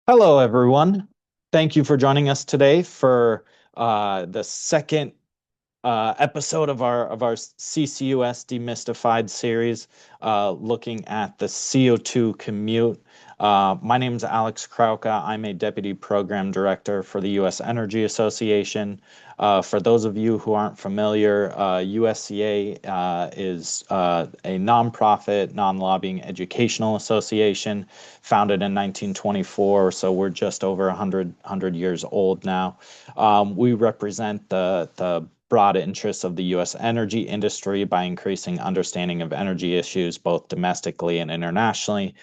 Hello, everyone. Thank you for joining us today for the second episode of our CCUS Demystified series, looking at the CO2 commute. My name is Alex Krauka. I'm a deputy program director for the U.S. Energy Association. For those of you who aren't familiar, USEA is a nonprofit, non-lobbying educational association founded in 1924. So we're just over 100 years old now. We represent the broad interests of the U.S. energy industry by increasing understanding of energy issues both domestically and internationally.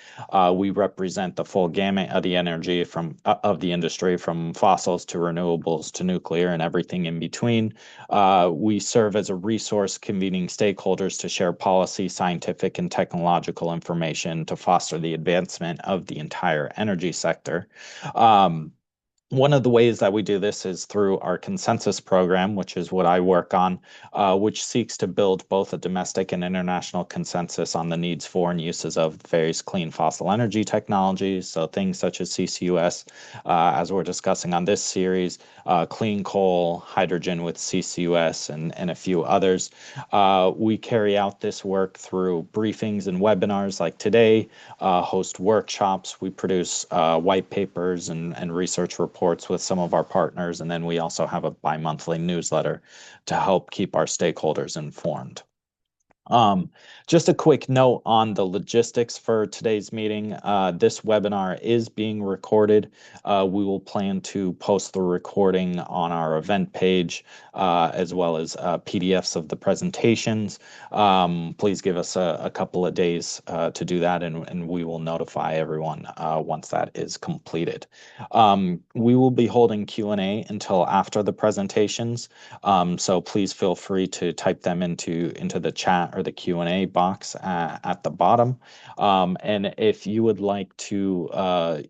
We represent the full gamut of the energy of the industry, from fossils to renewables to nuclear and everything in between. We serve as a resource convening stakeholders to share policy, scientific, and technological information to foster the advancement of the entire energy sector. Um, One of the ways that we do this is through our consensus program, which is what I work on, which seeks to build both a domestic and international consensus on the needs for and uses of various clean fossil energy technologies. So things such as CCUS, as we're discussing on this series, clean coal, hydrogen with CCUS, and a few others. We carry out this work through briefings and webinars like today, host workshops. We produce white papers and research reports with some of our partners. And then we also have a bi-monthly newsletter to help keep our stakeholders informed. Um, just a quick note on the logistics for today's meeting. This webinar is being recorded. We will plan to post the recording on our event page, as well as PDFs of the presentations. Please give us a couple of days to do that, and we will notify everyone once that is completed. We will be holding Q&A until after the presentations, so please feel free to type them into the chat or the Q&A box at the bottom. And if you would like to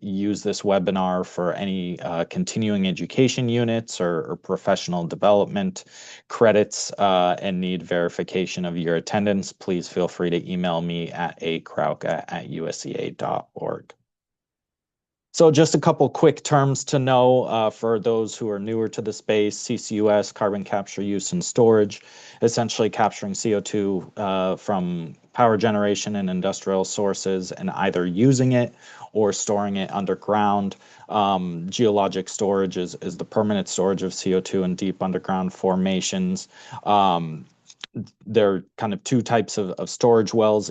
use this webinar for any continuing education units or professional development credits and need verification of your attendance, please feel free to email me at akrauka@usea.org. So just a couple quick terms to know for those who are newer to the space. CCUS, carbon capture, use, and storage, essentially capturing CO2 from power generation and industrial sources and either using it or storing it underground. Geologic storage is the permanent storage of CO2 in deep underground formations. Um, there are kind of two types of storage wells,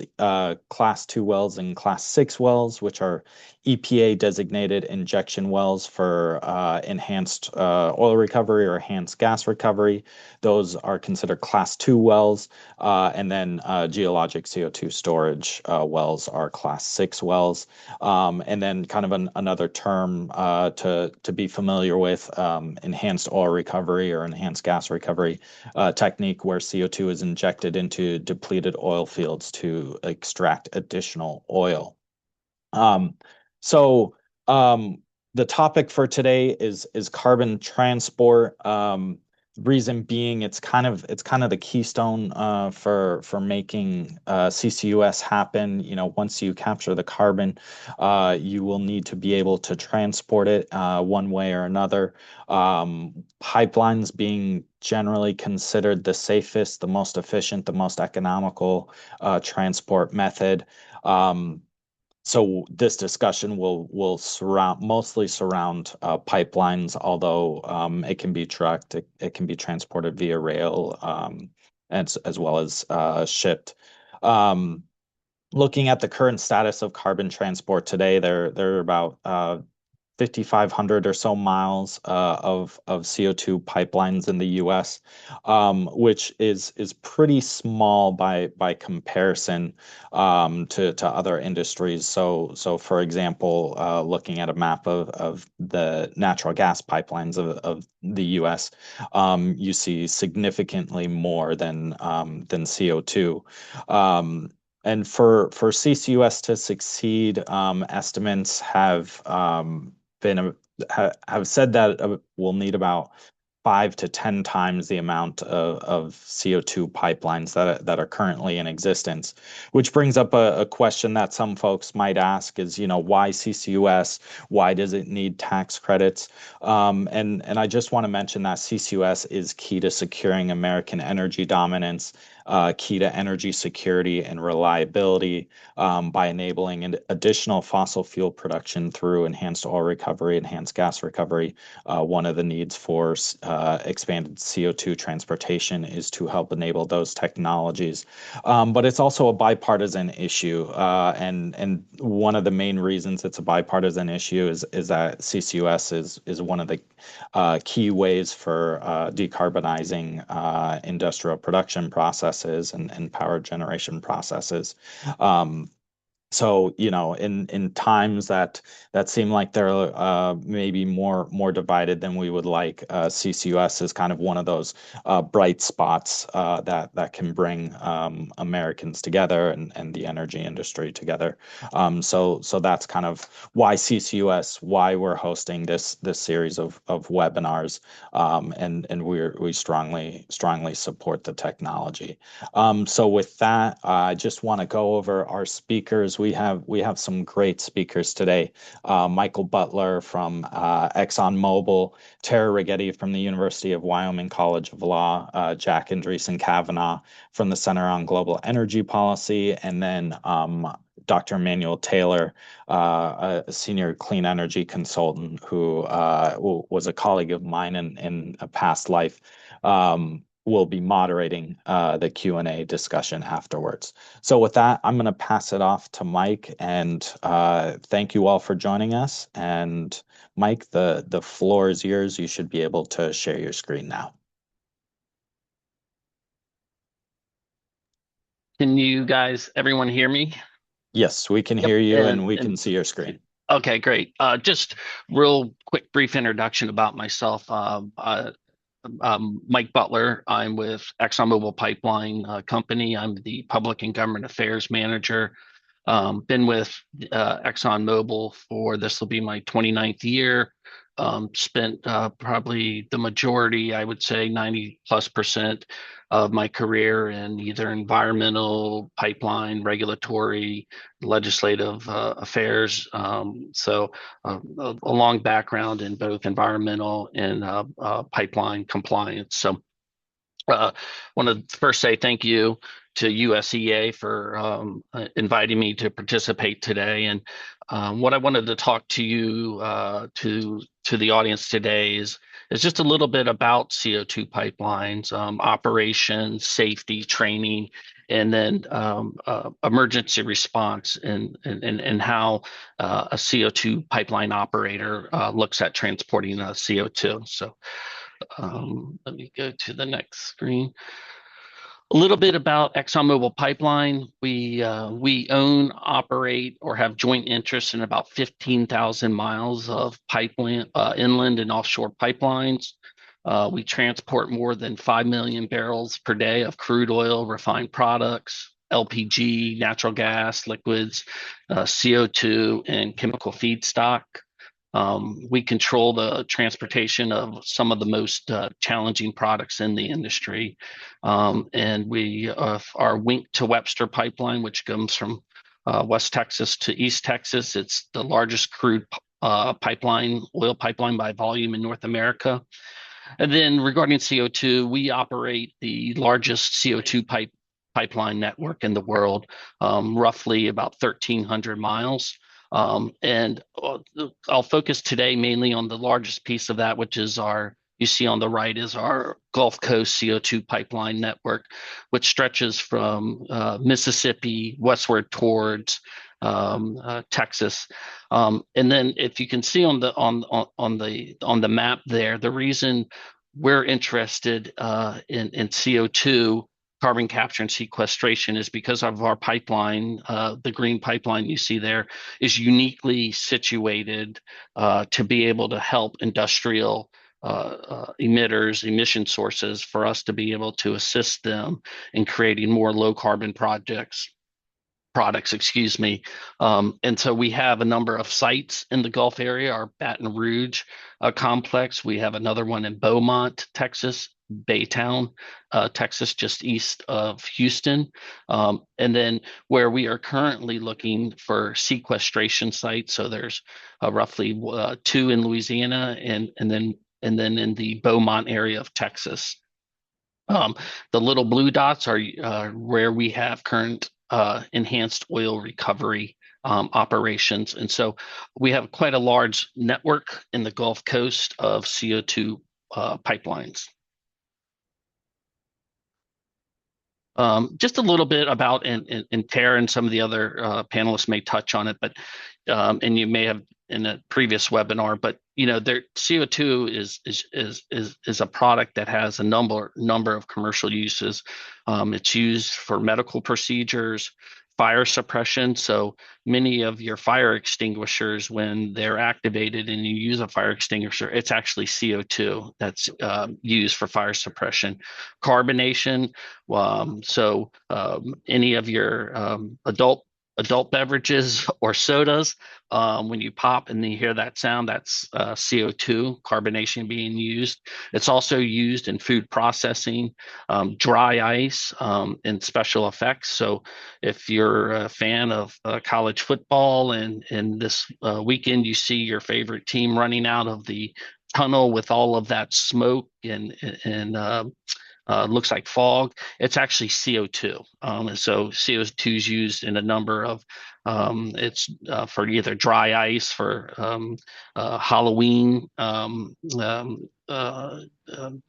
class 2 wells and class 6 wells, which are EPA designated injection wells for enhanced oil recovery or enhanced gas recovery. Those are considered class 2 wells. And then geologic CO2 storage wells are class 6 wells. And then kind of another term to be familiar with, enhanced oil recovery or enhanced gas recovery technique, where CO2 is injected into depleted oil fields to extract additional oil. Um, so um, the topic for today is carbon transport. Reason being, it's kind of the keystone for making CCUS happen. You know, once you capture the carbon, you will need to be able to transport it one way or another. Pipelines being generally considered the safest, the most efficient, the most economical transport method. Um, so this discussion will mostly surround pipelines, although it can be trucked, it can be transported via rail, as well as shipped. Um, Looking at the current status of carbon transport today, there are about 5,500 or so miles of CO2 pipelines in the U.S., which is pretty small by comparison to other industries. So for example, looking at a map of the natural gas pipelines of the U.S., you see significantly more than CO2. Um, and for CCUS to succeed, estimates have been have said that we'll need about 5 to 10 times the amount of CO2 pipelines that are currently in existence. Which brings up a question that some folks might ask is, why CCUS? Why does it need tax credits? And I just want to mention that CCUS is key to securing American energy dominance, key to energy security and reliability, by enabling additional fossil fuel production through enhanced oil recovery, enhanced gas recovery. One of the needs for expanded CO2 transportation is to help enable those technologies. But it's also a bipartisan issue, and one of the main reasons it's a bipartisan issue is that CCUS is one of the key ways for decarbonizing industrial production processes and power generation processes. Um, so, in times that seem like they're maybe more divided than we would like, CCUS is kind of one of those bright spots that can bring Americans together and the energy industry together. So that's kind of why CCUS, why we're hosting this series of webinars, and we strongly support the technology. So with that, I just want to go over our speakers. We have some great speakers today. Michael Butler from ExxonMobil, Tara Rigetti from the University of Wyoming College of Law, Jack Andreessen Kavanaugh from the Center on Global Energy Policy, and then Dr. Emmanuel Taylor, a senior clean energy consultant who was a colleague of mine in a past life. Will be moderating the Q&A discussion afterwards. So with that, I'm going to pass it off to Mike, and thank you all for joining us. And Mike, the floor is yours. You should be able to share your screen now. Can you guys, everyone hear me? Yes, we can hear you, and we can see your screen. Okay, great. Just real quick, brief introduction about myself. Mike Butler. I'm with ExxonMobil Pipeline Company. I'm the Public and Government Affairs Manager. Been with ExxonMobil for this will be my 29th year. Spent probably the majority, I would say 90+% of my career in either environmental, pipeline, regulatory, legislative affairs. A long background in both environmental and pipeline compliance. So want to first say thank you to USEA for inviting me to participate today. And what I wanted to talk to you, to the audience today is just a little bit about CO2 pipelines, operations, safety, training, and then emergency response and how a CO2 pipeline operator looks at transporting CO2. So let me go to the next screen. A little bit about ExxonMobil Pipeline. We own, operate, or have joint interest in about 15,000 miles of pipeline, inland and offshore pipelines. We transport more than 5 million barrels per day of crude oil, refined products, LPG, natural gas, liquids, CO2, and chemical feedstock. We control the transportation of some of the most challenging products in the industry. And we are Wink to Webster pipeline, which comes from West Texas to East Texas. It's the largest crude pipeline, oil pipeline by volume in North America. And then regarding CO2, we operate the largest CO2 pipeline network in the world, roughly about 1,300 miles. And I'll focus today mainly on the largest piece of that, which is you see on the right is our Gulf Coast CO2 pipeline network, which stretches from Mississippi westward towards Texas. And then if you can see on the map there, the reason we're interested in CO2 carbon capture and sequestration is because of our pipeline. The green pipeline you see there is uniquely situated to be able to help industrial emitters, emission sources, for us to be able to assist them in creating more low carbon projects. products, excuse me. And so we have a number of sites in the Gulf area, our Baton Rouge complex. We have another one in Beaumont, Texas, Baytown, Texas, just east of Houston. And then where we are currently looking for sequestration sites. So there's roughly two in Louisiana and then in the Beaumont area of Texas. Um, the little blue dots are where we have current enhanced oil recovery operations. And so we have quite a large network in the Gulf Coast of CO2 pipelines. Just a little bit about, and Tara and some of the other panelists may touch on it, but and you may have in a previous webinar, but their CO2 is a product that has a number of commercial uses. It's used for medical procedures, fire suppression. So many of your fire extinguishers, when they're activated and you use a fire extinguisher, it's actually CO2 that's used for fire suppression. Carbonation. Any of your adult beverages or sodas, when you pop and you hear that sound, that's CO2 carbonation being used. It's also used in food processing, dry ice, and special effects. So if you're a fan of college football and this weekend you see your favorite team running out of the tunnel with all of that smoke and looks like fog, it's actually CO2. And so CO2 is used in a number of, it's for either dry ice, for Halloween,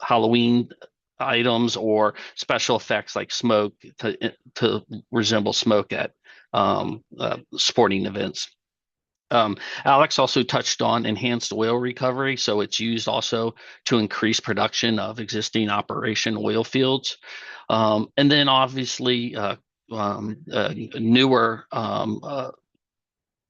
Halloween items, or special effects like smoke to resemble smoke at sporting events. Alex also touched on enhanced oil recovery. So it's used also to increase production of existing operation oil fields. And then obviously newer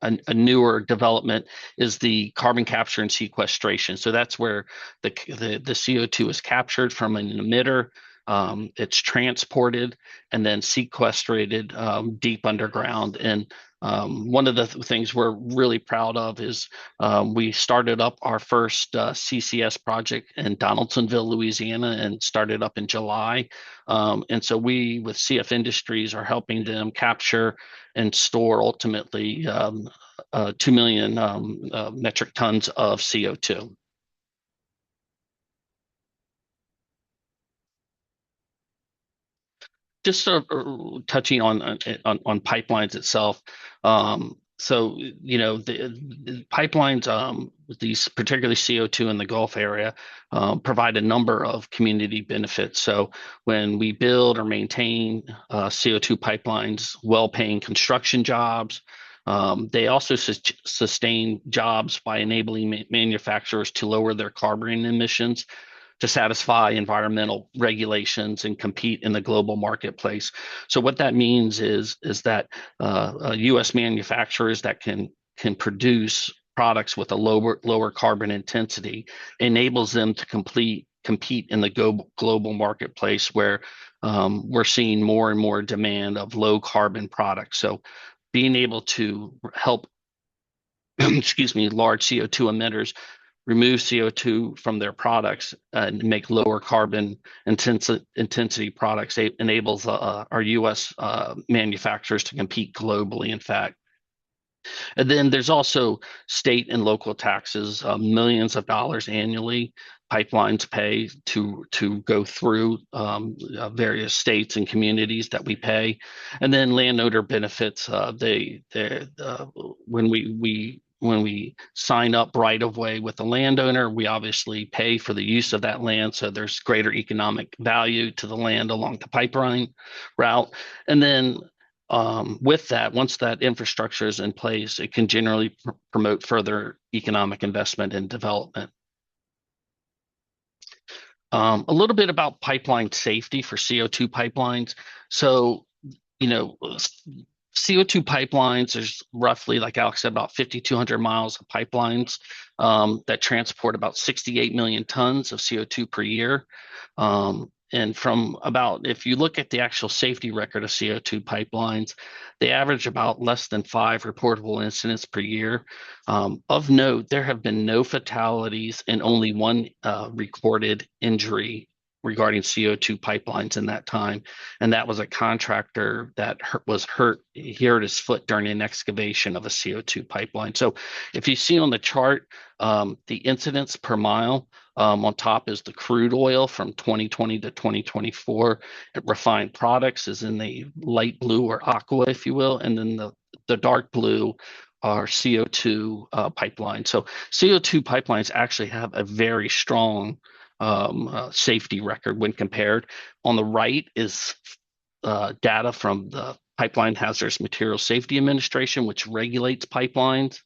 a newer development is the carbon capture and sequestration. So that's where the CO2 is captured from an emitter. It's transported and then sequestrated deep underground. And one of the things we're really proud of is we started up our first CCS project in Donaldsonville, Louisiana, and started up in July. And so we, with CF Industries, are helping them capture and store ultimately 2 million metric tons of CO2. Just sort of touching on pipelines itself. The pipelines, these particularly CO2 in the Gulf area, provide a number of community benefits. So when we build or maintain CO2 pipelines, well-paying construction jobs. They also sustain jobs by enabling manufacturers to lower their carbon emissions to satisfy environmental regulations and compete in the global marketplace. So what that means is that U.S. manufacturers that can produce products with a lower carbon intensity enables them to compete in the global marketplace, where we're seeing more and more demand of low carbon products. So being able to help excuse me, large CO2 emitters remove CO2 from their products and make lower carbon intensity products enables our U.S. Manufacturers to compete globally, in fact. And then there's also state and local taxes, millions of dollars annually pipelines pay to go through various states and communities that we pay. And then landowner benefits, when we sign up right of way with the landowner, we obviously pay for the use of that land. So there's greater economic value to the land along the pipeline route. And then with that, once that infrastructure is in place, it can generally promote further economic investment and development. A little bit about pipeline safety for CO2 pipelines. So, CO2 pipelines, there's roughly, like Alex said, about 5,200 miles of pipelines that transport about 68 million tons of CO2 per year. and from about, if you look at the actual safety record of CO2 pipelines, they average about less than 5 reportable incidents per year. Of note, there have been no fatalities and only one recorded injury regarding CO2 pipelines in that time. And that was a contractor that was hurt. He hurt his foot during an excavation of a CO2 pipeline. So if you see on the chart, the incidents per mile, on top is the crude oil from 2020 to 2024. Refined products is in the light blue or aqua, if you will, and then the dark blue are CO2 pipelines. So CO2 pipelines actually have a very strong safety record when compared. On the right is data from the Pipeline Hazardous Materials Safety Administration, which regulates pipelines.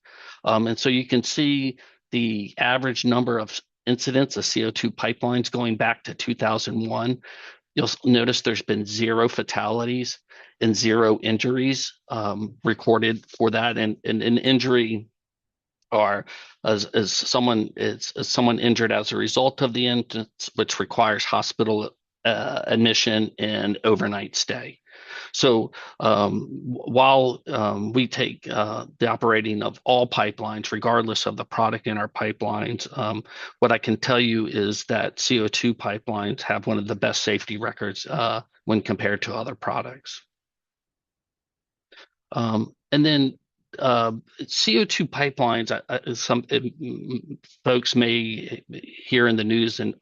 And so you can see the average number of incidents of CO2 pipelines going back to 2001. You'll notice there's been 0 fatalities and 0 injuries recorded for that. And an injury or as someone injured as a result of the incident, which requires hospital admission and overnight stay. So while we take the operating of all pipelines, regardless of the product in our pipelines, what I can tell you is that CO2 pipelines have one of the best safety records when compared to other products. And then CO2 pipelines, some folks may hear in the news and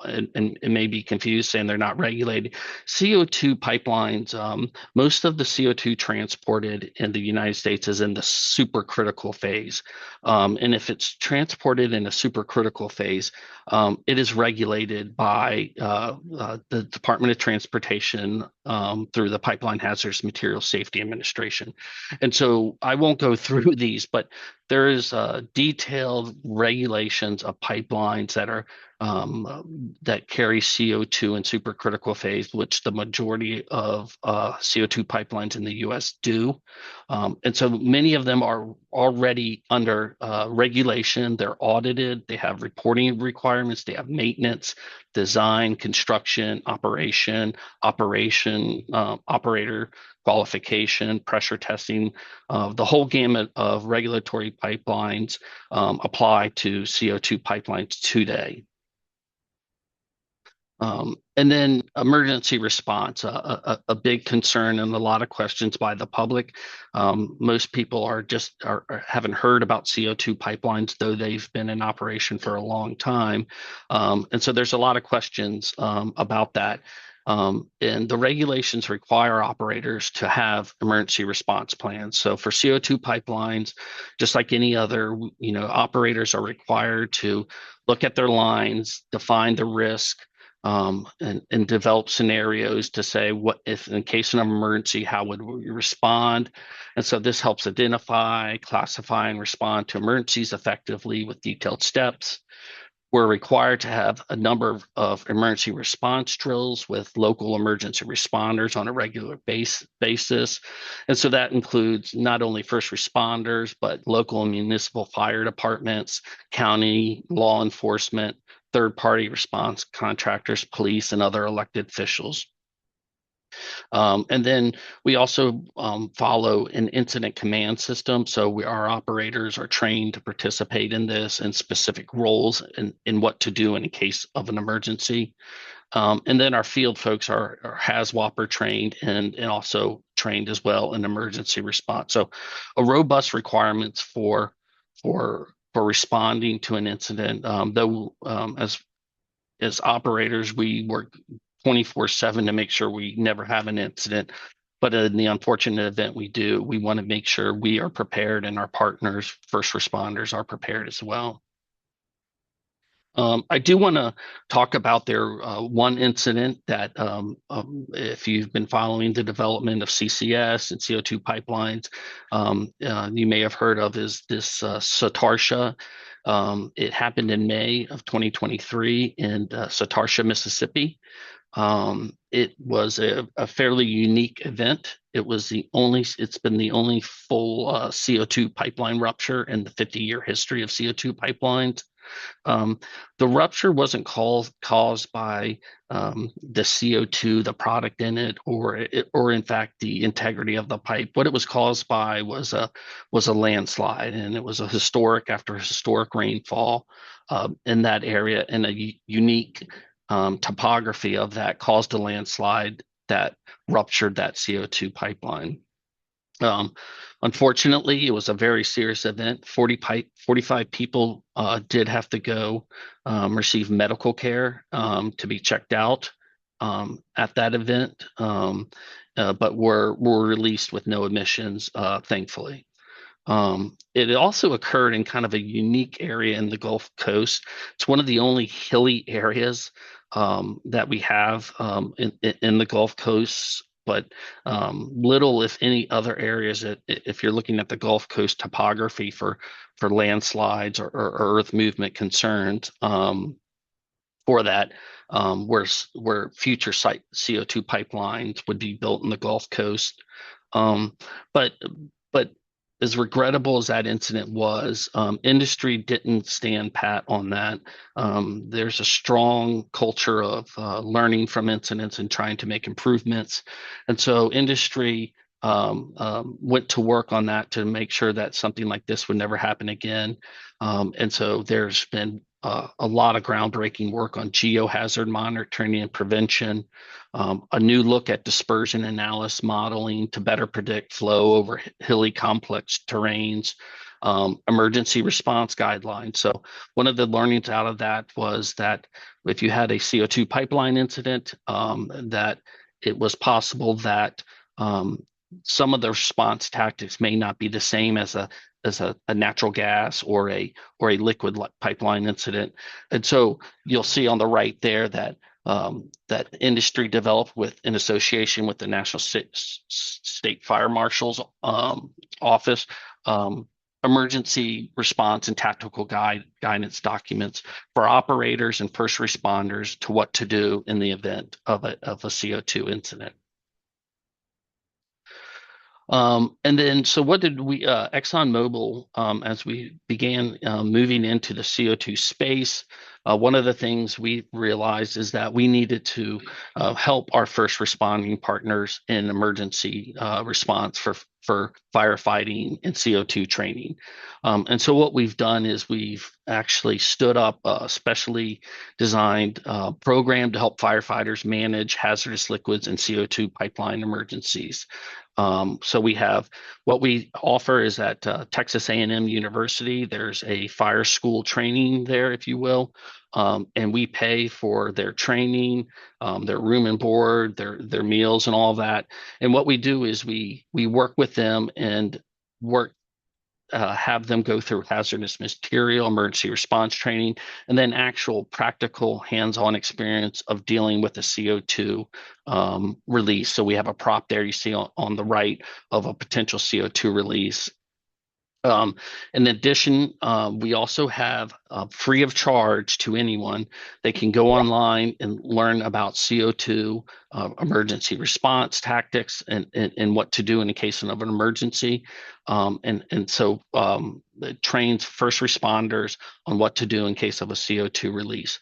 may be confused saying they're not regulated. CO2 pipelines, most of the CO2 transported in the United States is in the supercritical phase. And if it's transported in a supercritical phase, it is regulated by the Department of Transportation through the Pipeline Hazardous Materials Safety Administration. And so I won't go through these, but there is detailed regulations of pipelines that are that carry CO2 in supercritical phase, which the majority of CO2 pipelines in the U.S. do. And so many of them are already under regulation. They're audited. They have reporting requirements. They have maintenance, design, construction, operator qualification, pressure testing. The whole gamut of regulatory pipelines apply to CO2 pipelines today. And then emergency response, a big concern and a lot of questions by the public. Most people haven't heard about CO2 pipelines, though they've been in operation for a long time. And so there's a lot of questions about that. And the regulations require operators to have emergency response plans. So for CO2 pipelines, just like any other, operators are required to look at their lines, define the risk, and develop scenarios to say what if in case of an emergency, how would we respond? And so this helps identify, classify, and respond to emergencies effectively with detailed steps. We're required to have a number of emergency response drills with local emergency responders on a regular basis. And so that includes not only first responders, but local and municipal fire departments, county law enforcement, third-party response contractors, police, and other elected officials. And then we also follow an incident command system. So our operators are trained to participate in this and specific roles in what to do in case of an emergency. And then our field folks are HAZWOPER trained and also trained as well in emergency response. So a robust requirements for responding to an incident, though as operators, we work 24/7 to make sure we never have an incident. But in the unfortunate event we do, we want to make sure we are prepared and our partners, first responders, are prepared as well. I do want to talk about their one incident that if you've been following the development of CCS and CO2 pipelines, you may have heard of is this Satarsha. It happened in May of 2023 in Satarsha, Mississippi. It was a fairly unique event. It's been the only full CO2 pipeline rupture in the 50-year history of CO2 pipelines. Um, the rupture wasn't caused by the CO2, the product in it, or in fact the integrity of the pipe. What it was caused by was a landslide, and it was a historic after historic rainfall in that area, and a unique topography of that caused a landslide that ruptured that CO2 pipeline. Um, Unfortunately, it was a very serious event. 45 people did have to go receive medical care to be checked out at that event, but were released with no admissions, thankfully. It also occurred in kind of a unique area in the Gulf Coast. It's one of the only hilly areas that we have in the Gulf Coast, but little, if any, other areas if you're looking at the Gulf Coast topography for landslides or earth movement concerns for that, where future site CO2 pipelines would be built in the Gulf Coast. Um, but but as regrettable as that incident was, industry didn't stand pat on that. There's a strong culture of learning from incidents and trying to make improvements. And so industry went to work on that to make sure that something like this would never happen again. And so there's been a lot of groundbreaking work on geohazard monitoring and prevention, a new look at dispersion analysis modeling to better predict flow over hilly complex terrains, emergency response guidelines. So one of the learnings out of that was that if you had a CO2 pipeline incident, that it was possible that some of the response tactics may not be the same as a natural gas or a liquid pipeline incident. And so you'll see on the right there that that industry developed in association with the National State Fire Marshal's office, emergency response and tactical guidance documents for operators and first responders to what to do in the event of a CO2 incident. And then, so what did ExxonMobil, as we began moving into the CO2 space, one of the things we realized is that we needed to help our first responding partners in emergency response for firefighting and CO2 training. And so what we've done is we've actually stood up a specially designed program to help firefighters manage hazardous liquids and CO2 pipeline emergencies. So we have what we offer is at Texas A&M University. There's a fire school training there, if you will, and we pay for their training, their room and board, their meals, and all that. And what we do is we work with them and have them go through hazardous material, emergency response training, and then actual practical hands-on experience of dealing with the CO2 release. So we have a prop there you see on the right of a potential CO2 release. In addition, we also have free of charge to anyone. They can go online and learn about CO2 emergency response tactics and what to do in the case of an emergency. And so it trains first responders on what to do in case of a CO2 release.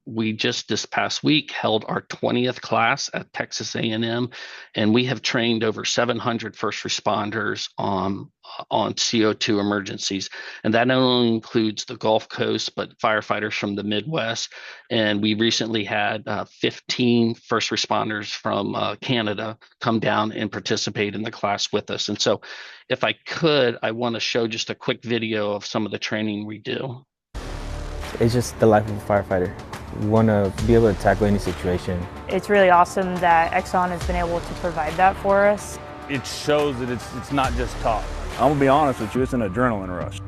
We just this past week held our 20th class at Texas A&M, and we have trained over 700 first responders on CO2 emergencies. And that not only includes the Gulf Coast, but firefighters from the Midwest. And we recently had 15 first responders from Canada come down and participate in the class with us. And so if I could, I want to show just a quick video of some of the training we do. It's just the life of a firefighter. You want to be able to tackle any situation. It's really awesome that Exxon has been able to provide that for us. It shows that it's not just talk. I'm gonna be honest with you, it's an adrenaline rush.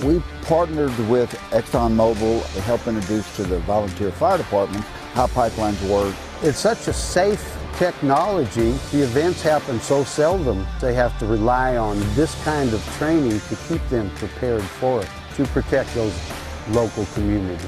We partnered with ExxonMobil to help introduce to the volunteer fire department how pipelines work. It's such a safe technology. The events happen so seldom. They have to rely on this kind of training to keep them prepared for it, to protect those local communities.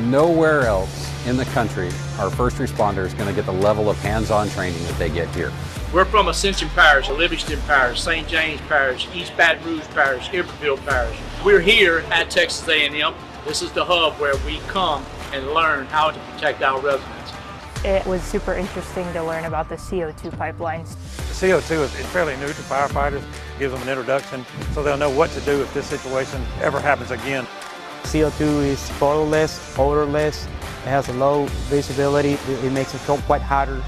Nowhere else in the country are first responders going to get the level of hands-on training that they get here. We're from Ascension Parish, Livingston Parish, St. James Parish, East Baton Rouge Parish, Iberville Parish. We're here at Texas A&M. This is the hub where we come and learn how to protect our residents. It was super interesting to learn about the CO2 pipelines. CO2 is fairly new to firefighters. It gives them an introduction so they'll know what to do if this situation ever happens again. CO2 is colorless, odorless, it has a low visibility. It makes it quite harder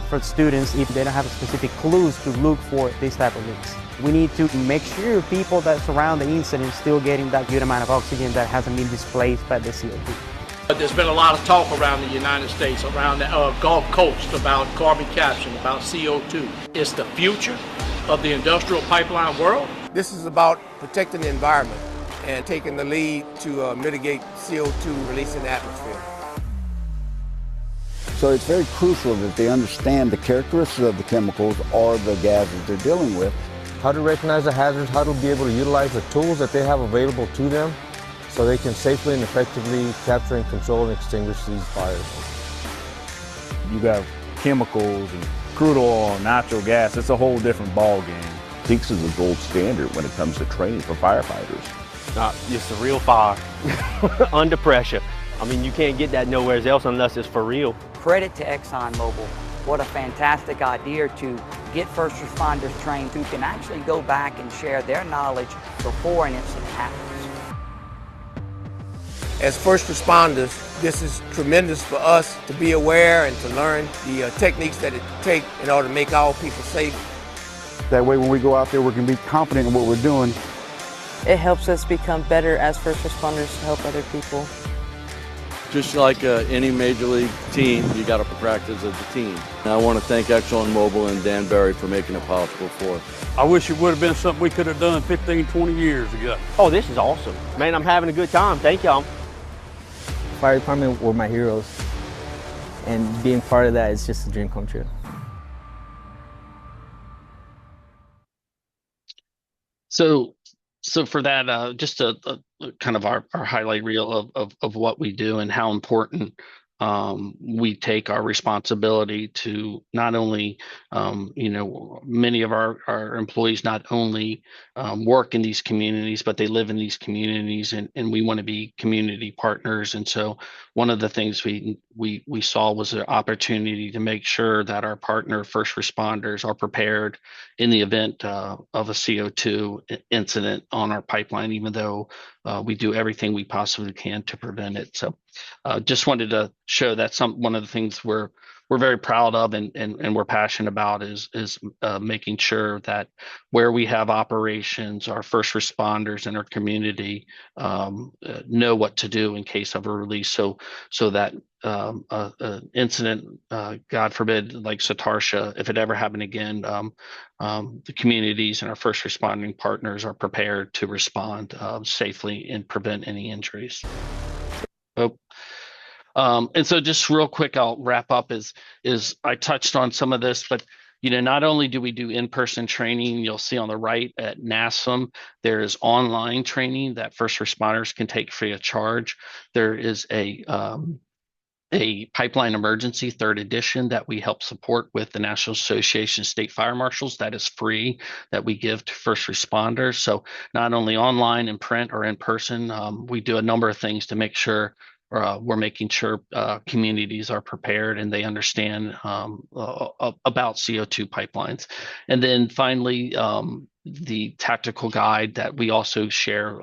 for students if they don't have specific clues to look for this type of leaks. We need to make sure people that surround the incident still getting that good amount of oxygen that hasn't been displaced by the CO2. There's been a lot of talk around the United States, around the Gulf Coast, about carbon capture, about CO2. It's the future of the industrial pipeline world. This is about protecting the environment and taking the lead to mitigate CO2 release in the atmosphere. So it's very crucial that they understand the characteristics of the chemicals or the gases they're dealing with. How to recognize the hazards, how to be able to utilize the tools that they have available to them so they can safely and effectively capture and control and extinguish these fires. You got chemicals and crude oil and natural gas. It's a whole different ball game. TEACS is the gold standard when it comes to training for firefighters. It's a real fire under pressure. I mean, you can't get that nowhere else unless it's for real. Credit to ExxonMobil. What a fantastic idea to get first responders trained who can actually go back and share their knowledge before an incident happens. As first responders, this is tremendous for us to be aware and to learn the techniques that it takes in order to make our people safe. That way when we go out there, we can be confident in what we're doing. It helps us become better as first responders to help other people. Just like any major league team, you got to practice as a team. And I want to thank ExxonMobil and Dan Barry for making it possible for us. I wish it would have been something we could have done 15, 20 years ago. Oh, this is awesome. Man, I'm having a good time. Thank y'all. Fire department were my heroes, and being part of that is just a dream come true. So for that, just a kind of our highlight reel of what we do and how important we take our responsibility to not only, many of our employees not only work in these communities, but they live in these communities, and we want to be community partners. And so one of the things we saw was an opportunity to make sure that our partner first responders are prepared in the event of a CO2 incident on our pipeline, even though we do everything we possibly can to prevent it. So just wanted to show that one of the things we're very proud of and we're passionate about is making sure that where we have operations, our first responders and our community know what to do in case of a release, so that incident, God forbid, like Satarsha, if it ever happened again, the communities and our first responding partners are prepared to respond safely and prevent any injuries. And so just real quick, I'll wrap up is I touched on some of this, but not only do we do in-person training, you'll see on the right at NASM, there is online training that first responders can take free of charge. There is a pipeline emergency third edition that we help support with the National Association of State Fire Marshals that is free, that we give to first responders. So not only online and print or in person, we do a number of things to make sure we're making sure communities are prepared and they understand about CO2 pipelines. And then finally, the tactical guide that we also share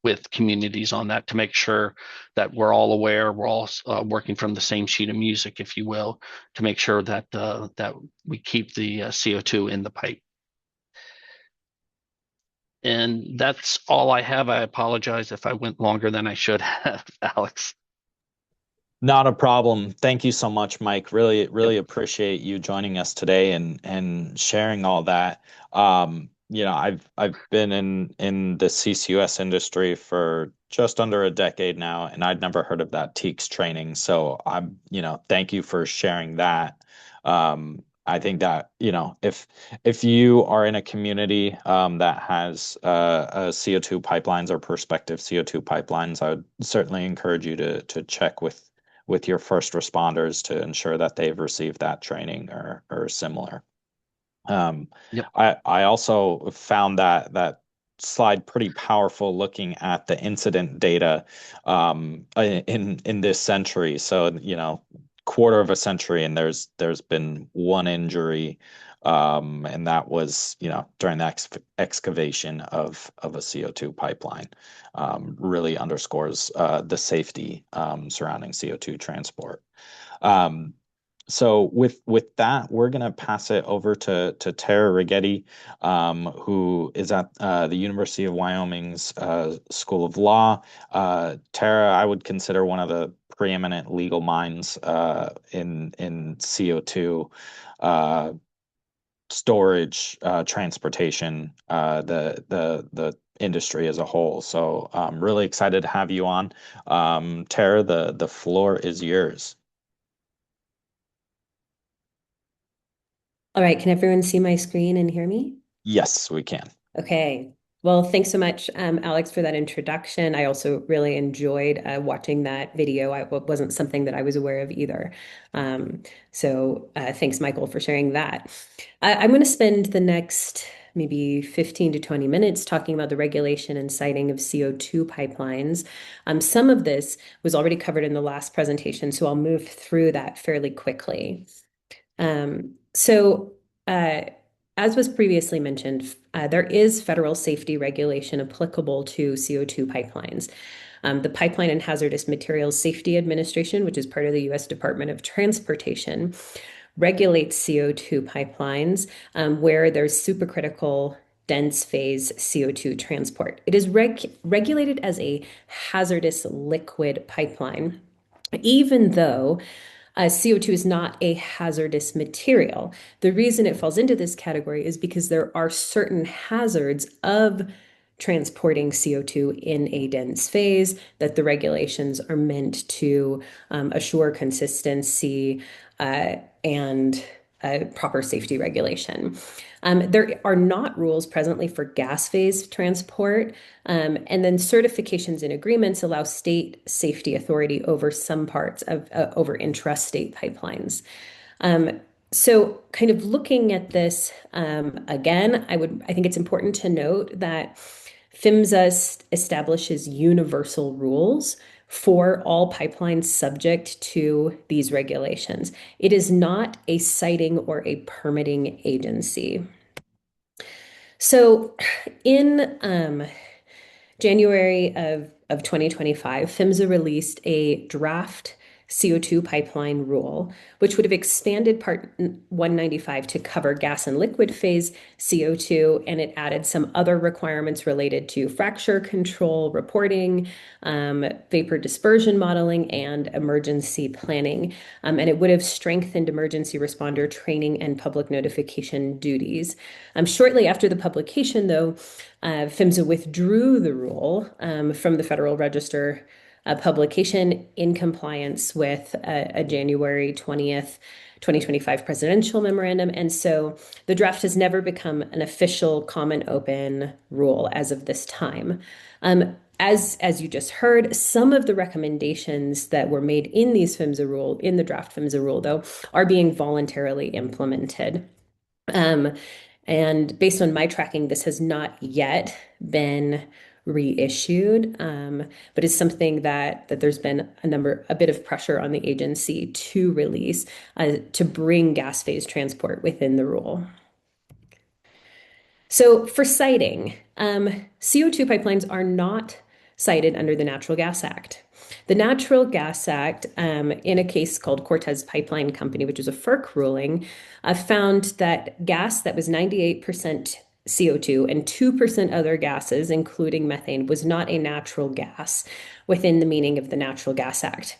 with communities on that to make sure that we're all aware, we're all working from the same sheet of music, if you will, to make sure that that we keep the CO2 in the pipe. And that's all I have. I apologize if I went longer than I should have, Alex. Not a problem. Thank you so much, Mike. Really appreciate you joining us today and sharing all that. I've been in the CCUS industry for just under a decade now, and I'd never heard of that TEACS training. So thank you for sharing that. I think that, if you are in a community that has CO2 pipelines or prospective CO2 pipelines, I would certainly encourage you to check with your first responders to ensure that they've received that training or similar. Yep. I also found that slide pretty powerful looking at the incident data in this century. So, quarter of a century, and there's been one injury, and that was, during the excavation of a CO2 pipeline. Really underscores the safety surrounding CO2 transport. Um, so with that, we're going to pass it over to Tara Righetti, who is at the University of Wyoming's School of Law. Tara, I would consider one of the preeminent legal minds in CO2 storage, transportation, the industry as a whole. So I'm really excited to have you on. Tara, the floor is yours. All right, can everyone see my screen and hear me? Yes, we can. Okay. Well, thanks so much, Alex, for that introduction. I also really enjoyed watching that video. It wasn't something that I was aware of either. So thanks, Michael, for sharing that. I'm going to spend the next maybe 15 to 20 minutes talking about the regulation and siting of CO2 pipelines. Some of this was already covered in the last presentation, so I'll move through that fairly quickly. So, as was previously mentioned, there is federal safety regulation applicable to CO2 pipelines. The Pipeline and Hazardous Materials Safety Administration, which is part of the U.S. Department of Transportation, regulates CO2 pipelines where there's supercritical dense phase CO2 transport. It is regulated as a hazardous liquid pipeline, even though CO2 is not a hazardous material. The reason it falls into this category is because there are certain hazards of transporting CO2 in a dense phase that the regulations are meant to assure consistency and proper safety regulation. There are not rules presently for gas phase transport, and then certifications and agreements allow state safety authority over some parts of over intrastate pipelines. So kind of looking at this again, I think it's important to note that PHMSA establishes universal rules for all pipelines subject to these regulations. It is not a siting or a permitting agency. So in January of 2025, PHMSA released a draft CO2 pipeline rule, which would have expanded Part 195 to cover gas and liquid phase CO2, and it added some other requirements related to fracture control, reporting, vapor dispersion modeling, and emergency planning. And it would have strengthened emergency responder training and public notification duties. Shortly after the publication, though, PHMSA withdrew the rule from the Federal Register publication in compliance with a January 20th, 2025 presidential memorandum. And so the draft has never become an official common open rule as of this time. As you just heard, some of the recommendations that were made in these PHMSA rule, in the draft PHMSA rule, though, are being voluntarily implemented. And based on my tracking, this has not yet been reissued, but it's something that there's been a bit of pressure on the agency to release to bring gas phase transport within the rule. So for siting, CO2 pipelines are not cited under the Natural Gas Act. The Natural Gas Act, in a case called Cortez Pipeline Company, which is a FERC ruling, found that gas that was 98% CO2 and 2% other gases, including methane, was not a natural gas within the meaning of the Natural Gas Act.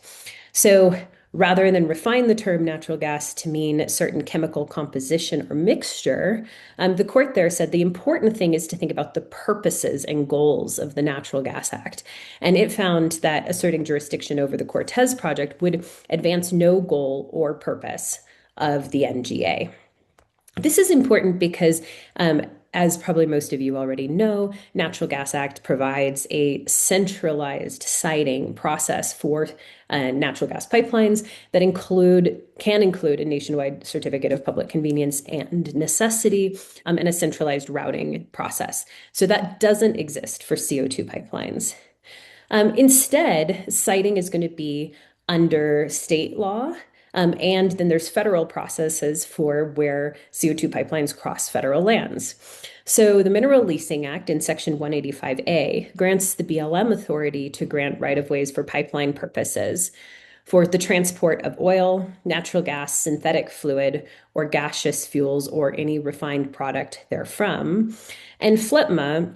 So rather than refine the term natural gas to mean a certain chemical composition or mixture, the court there said the important thing is to think about the purposes and goals of the Natural Gas Act. And it found that asserting jurisdiction over the Cortez project would advance no goal or purpose of the NGA. This is important because, as probably most of you already know, Natural Gas Act provides a centralized siting process for natural gas pipelines that can include a nationwide certificate of public convenience and necessity, and a centralized routing process. So that doesn't exist for CO2 pipelines. Instead, siting is going to be under state law. And then there's federal processes for where CO2 pipelines cross federal lands. So the Mineral Leasing Act in Section 185A grants the BLM authority to grant right-of-ways for pipeline purposes for the transport of oil, natural gas, synthetic fluid, or gaseous fuels, or any refined product therefrom. And FLIPMA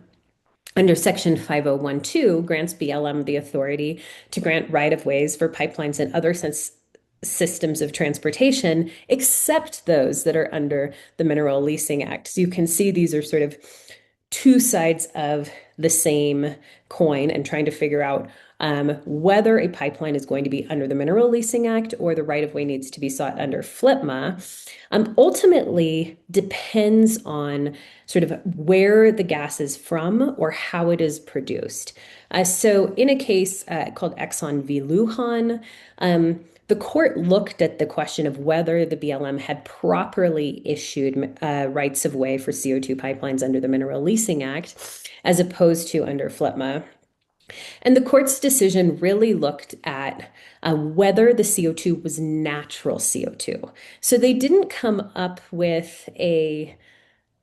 under Section 5012 grants BLM the authority to grant right-of-ways for pipelines and other systems of transportation, except those that are under the Mineral Leasing Act. So you can see these are sort of two sides of the same coin and trying to figure out whether a pipeline is going to be under the Mineral Leasing Act or the right-of-way needs to be sought under FLIPMA, ultimately depends on sort of where the gas is from or how it is produced. So in a case called Exxon v. Lujan, the court looked at the question of whether the BLM had properly issued rights of way for CO2 pipelines under the Mineral Leasing Act, as opposed to under FLIPMA. And the court's decision really looked at whether the CO2 was natural CO2. So they didn't come up with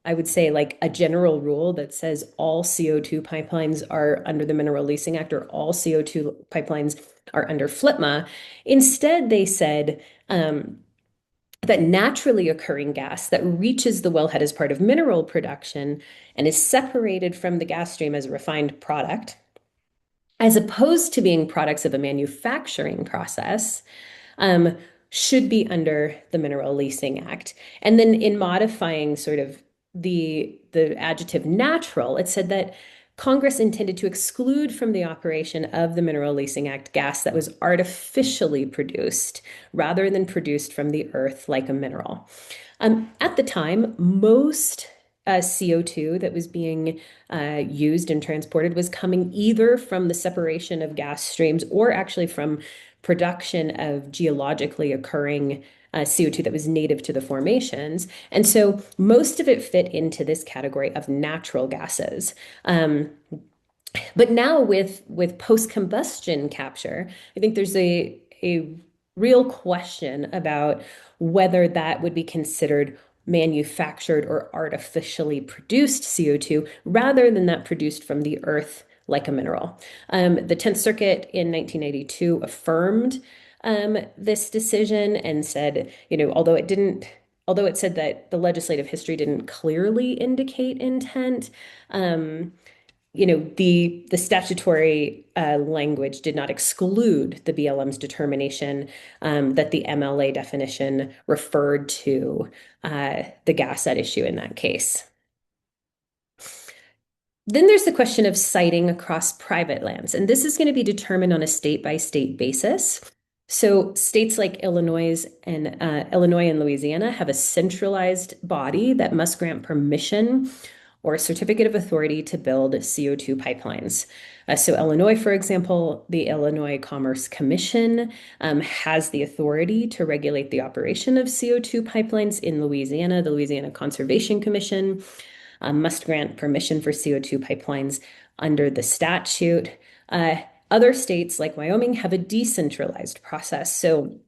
I would say, like a general rule that says all CO2 pipelines are under the Mineral Leasing Act or all CO2 pipelines are under FLIPMA. Instead, they said that naturally occurring gas that reaches the wellhead as part of mineral production and is separated from the gas stream as a refined product, as opposed to being products of a manufacturing process, should be under the Mineral Leasing Act. And then in modifying sort of the adjective natural, it said that Congress intended to exclude from the operation of the Mineral Leasing Act gas that was artificially produced rather than produced from the earth like a mineral. At the time, most CO2 that was being used and transported was coming either from the separation of gas streams or actually from production of geologically occurring CO2 that was native to the formations. And so most of it fit into this category of natural gases. But now with post-combustion capture, I think there's a real question about whether that would be considered manufactured or artificially produced CO2 rather than that produced from the earth like a mineral. The 10th Circuit in 1982 affirmed this decision and said, although it said that the legislative history didn't clearly indicate intent, the statutory language did not exclude the BLM's determination that the MLA definition referred to the gas at issue in that case. Then there's the question of siting across private lands, and this is going to be determined on a state-by-state basis. So states like Illinois and Louisiana have a centralized body that must grant permission or a certificate of authority to build CO2 pipelines. So Illinois, for example, the Illinois Commerce Commission has the authority to regulate the operation of CO2 pipelines. In Louisiana, the Louisiana Conservation Commission must grant permission for CO2 pipelines under the statute. Other states like Wyoming have a decentralized process. So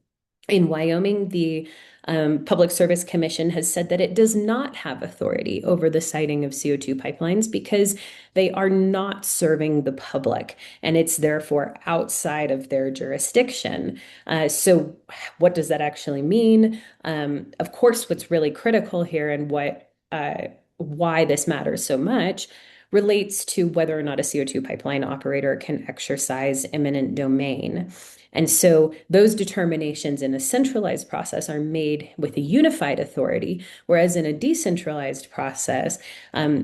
in Wyoming, the Public Service Commission has said that it does not have authority over the siting of CO2 pipelines because they are not serving the public, and it's therefore outside of their jurisdiction. So what does that actually mean? Of course, what's really critical here and why this matters so much relates to whether or not a CO2 pipeline operator can exercise eminent domain. And so those determinations in a centralized process are made with a unified authority, whereas in a decentralized process,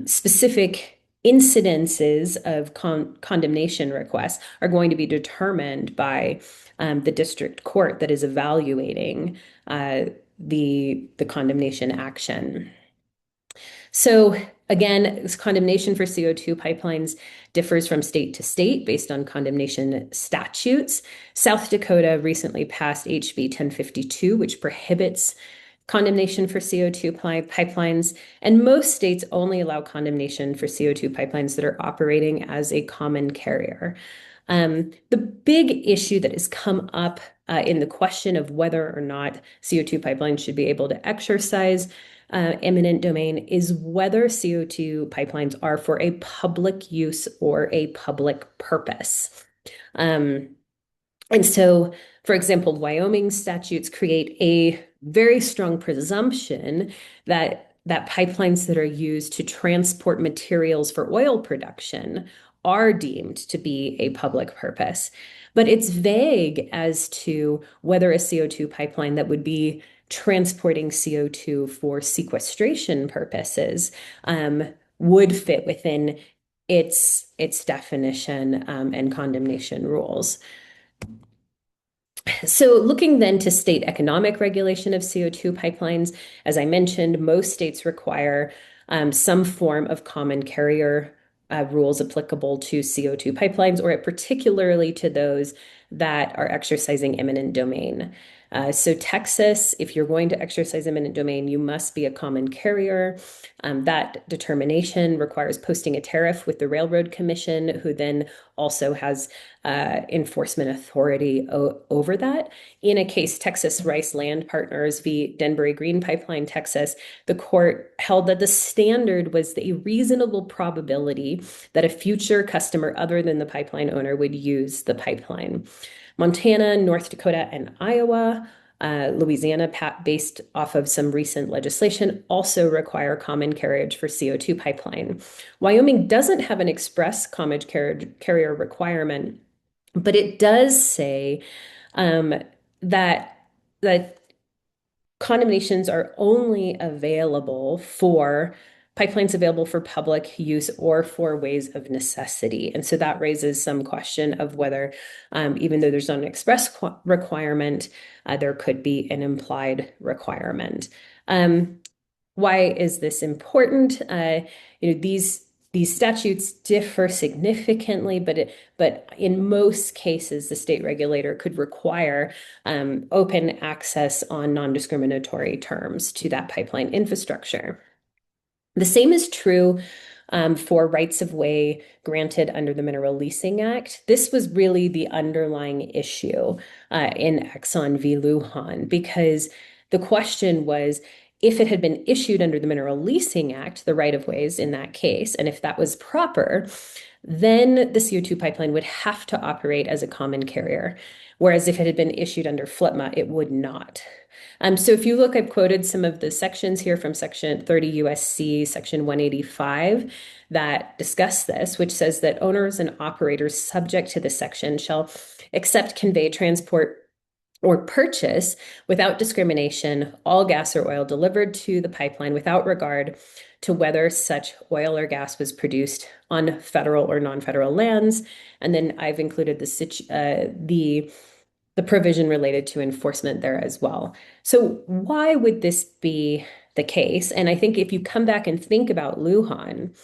specific incidences of condemnation requests are going to be determined by the district court that is evaluating the condemnation action. So again, condemnation for CO2 pipelines differs from state to state based on condemnation statutes. South Dakota recently passed HB 1052, which prohibits condemnation for CO2 pipelines, and most states only allow condemnation for CO2 pipelines that are operating as a common carrier. The big issue that has come up in the question of whether or not CO2 pipelines should be able to exercise eminent domain is whether CO2 pipelines are for a public use or a public purpose. And so, for example, Wyoming statutes create a very strong presumption that pipelines that are used to transport materials for oil production are deemed to be a public purpose. But it's vague as to whether a CO2 pipeline that would be transporting CO2 for sequestration purposes would fit within its definition and condemnation rules. So looking then to state economic regulation of CO2 pipelines, as I mentioned, most states require some form of common carrier rules applicable to CO2 pipelines, or particularly to those that are exercising eminent domain. So Texas, if you're going to exercise eminent domain, you must be a common carrier. That determination requires posting a tariff with the Railroad Commission, who then also has enforcement authority over that. In a case, Texas Rice Land Partners v. Denbury Green Pipeline, Texas, the court held that the standard was a reasonable probability that a future customer other than the pipeline owner would use the pipeline. Montana, North Dakota, and Iowa, Louisiana, based off of some recent legislation, also require common carriage for CO2 pipeline. Wyoming doesn't have an express common carrier requirement, but it does say that condemnations are only available for pipelines available for public use or for ways of necessity. And so that raises some question of whether, even though there's not an express requirement, there could be an implied requirement. Why is this important? These statutes differ significantly, but in most cases, the state regulator could require open access on non-discriminatory terms to that pipeline infrastructure. The same is true for rights of way granted under the Mineral Leasing Act. This was really the underlying issue in Exxon v. Lujan, because the question was, if it had been issued under the Mineral Leasing Act, the right of ways in that case, and if that was proper, then the CO2 pipeline would have to operate as a common carrier. Whereas if it had been issued under FLTMA, it would not. So if you look, I've quoted some of the sections here from Section 30 USC, Section 185, that discuss this, which says that owners and operators subject to this section shall accept, convey, transport, or purchase without discrimination all gas or oil delivered to the pipeline without regard to whether such oil or gas was produced on federal or non-federal lands. And then I've included the provision related to enforcement there as well. So why would this be the case? And I think if you come back and think about Lujan,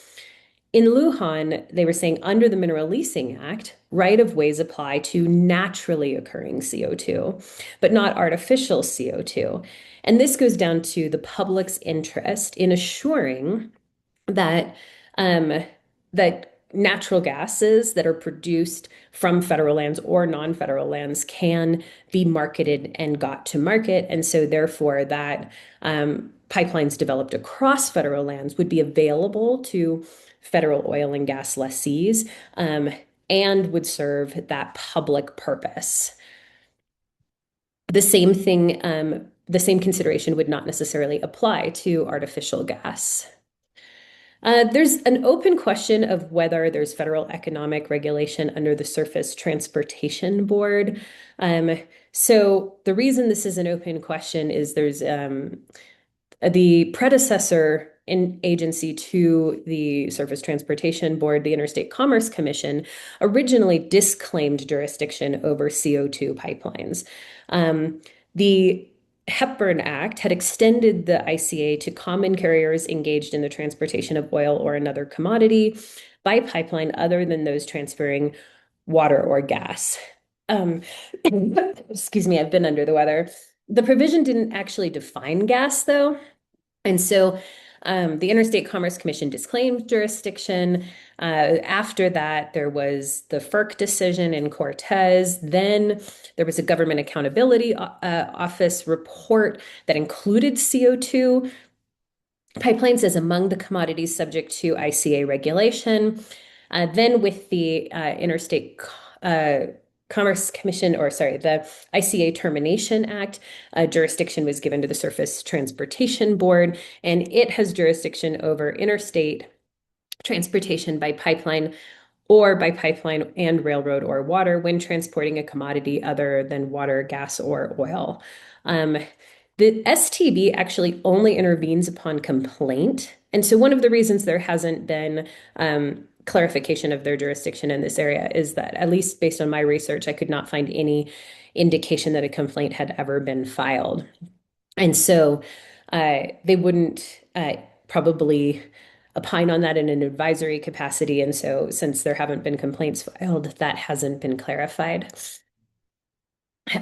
in Lujan, they were saying under the Mineral Leasing Act, right-of-ways apply to naturally occurring CO2, but not artificial CO2. And this goes down to the public's interest in assuring that that natural gases that are produced from federal lands or non-federal lands can be marketed and got to market. And so therefore that pipelines developed across federal lands would be available to federal oil and gas lessees and would serve that public purpose. The same thing, the same consideration would not necessarily apply to artificial gas. There's an open question of whether there's federal economic regulation under the Surface Transportation Board. So the reason this is an open question is there's the predecessor agency to the Surface Transportation Board, the Interstate Commerce Commission, originally disclaimed jurisdiction over CO2 pipelines. The Hepburn Act had extended the ICA to common carriers engaged in the transportation of oil or another commodity by pipeline other than those transferring water or gas. Excuse me, I've been under the weather. The provision didn't actually define gas, though. And so the Interstate Commerce Commission disclaimed jurisdiction. After that, there was the FERC decision in Cortez. Then there was a Government Accountability Office report that included CO2 pipelines as among the commodities subject to ICA regulation. Then with the Interstate Commerce Commission, or sorry, the ICA Termination Act, jurisdiction was given to the Surface Transportation Board, and it has jurisdiction over interstate transportation by pipeline or by pipeline and railroad or water when transporting a commodity other than water, gas, or oil. The STB actually only intervenes upon complaint. And so one of the reasons there hasn't been clarification of their jurisdiction in this area is that, at least based on my research, I could not find any indication that a complaint had ever been filed. And so they wouldn't probably opine on that in an advisory capacity. And so since there haven't been complaints filed, that hasn't been clarified.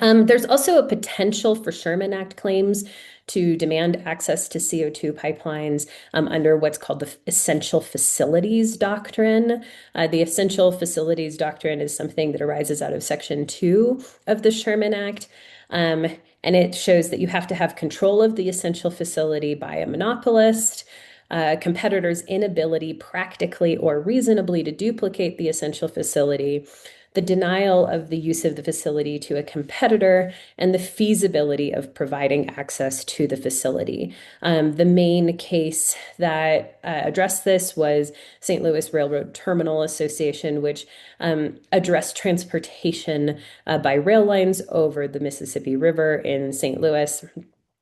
There's also a potential for Sherman Act claims to demand access to CO2 pipelines under what's called the Essential Facilities Doctrine. The Essential Facilities Doctrine is something that arises out of Section 2 of the Sherman Act. And it shows that you have to have control of the essential facility by a monopolist, competitors' inability practically or reasonably to duplicate the essential facility, the denial of the use of the facility to a competitor, and the feasibility of providing access to the facility. The main case that addressed this was St. Louis Railroad Terminal Association, which addressed transportation by rail lines over the Mississippi River in St. Louis.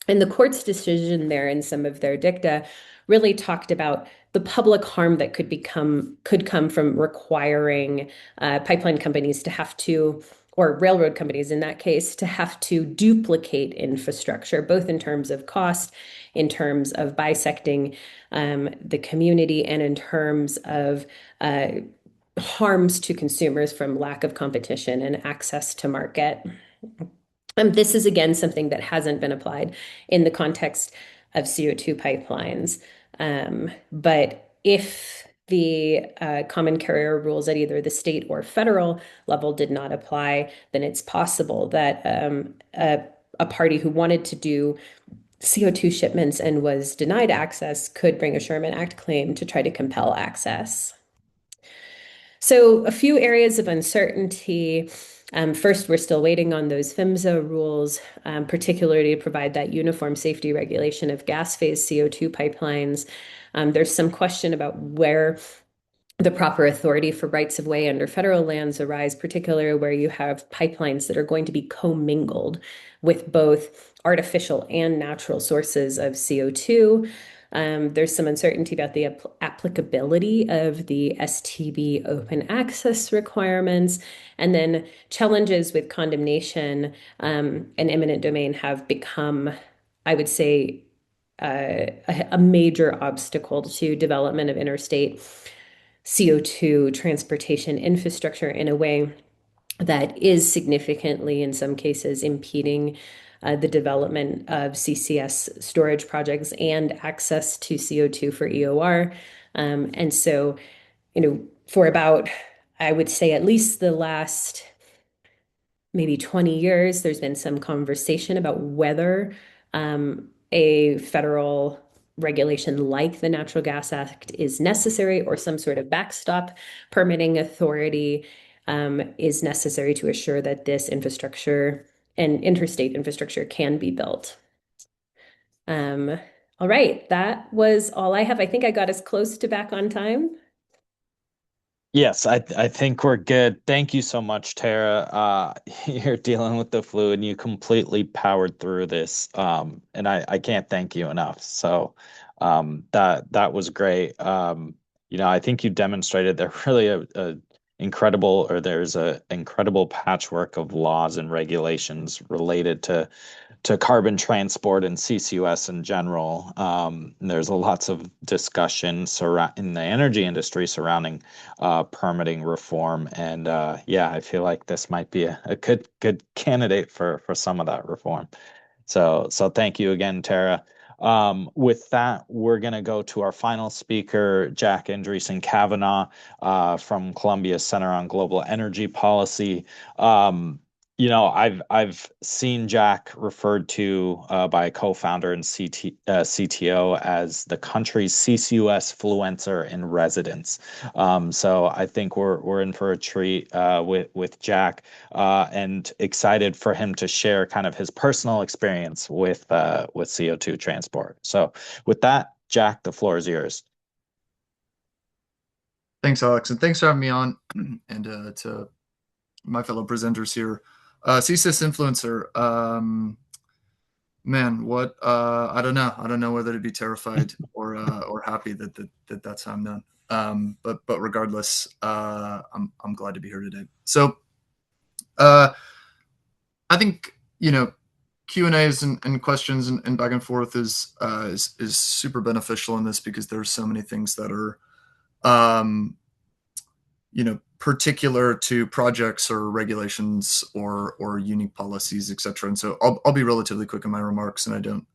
And the court's decision there, in some of their dicta, really talked about the public harm that could come from requiring pipeline companies to have to, or railroad companies in that case, to have to duplicate infrastructure, both in terms of cost, in terms of bisecting the community, and in terms of harms to consumers from lack of competition and access to market. This is, again, something that hasn't been applied in the context of CO2 pipelines. But if the common carrier rules at either the state or federal level did not apply, then it's possible that a party who wanted to do CO2 shipments and was denied access could bring a Sherman Act claim to try to compel access. So a few areas of uncertainty. First, we're still waiting on those PHMSA rules, particularly to provide that uniform safety regulation of gas phase CO2 pipelines. There's some question about where the proper authority for rights of way under federal lands arise, particularly where you have pipelines that are going to be commingled with both artificial and natural sources of CO2. There's some uncertainty about the applicability of the STB open access requirements, and then challenges with condemnation and eminent domain have become, I would say, a major obstacle to development of interstate CO2 transportation infrastructure in a way that is significantly, in some cases, impeding the development of CCS storage projects and access to CO2 for EOR. And so, for about, I would say, at least the last maybe 20 years, there's been some conversation about whether a federal regulation like the Natural Gas Act is necessary, or some sort of backstop permitting authority is necessary to assure that this infrastructure and interstate infrastructure can be built. All right, that was all I have. I think I got us close to back on time. Yes, I think we're good. Thank you so much, Tara. You're dealing with the flu and you completely powered through this. And I can't thank you enough. So that was great. I think you demonstrated there really there's an incredible patchwork of laws and regulations related to carbon transport and CCUS in general. There's lots of discussion in the energy industry surrounding permitting reform, and yeah, I feel like this might be a good candidate for some of that reform. So thank you again, Tara. With that, we're going to go to our final speaker, Jack Andreessen Kavanaugh, from Columbia Center on Global Energy Policy. I've seen Jack referred to by a co-founder and CTO as the country's CCUS fluencer in residence. So I think we're in for a treat with Jack, and excited for him to share kind of his personal experience with CO2 transport. So with that, Jack, the floor is yours. Thanks, Alex, and thanks for having me on, and to my fellow presenters here. CCUS influencer, man, what I don't know whether to be terrified or happy that's how I'm done. But regardless, I'm glad to be here today. So I think Q&As and questions and back and forth is super beneficial in this, because there's so many things that are particular to projects or regulations or unique policies, etc. And so I'll be relatively quick in my remarks, and I don't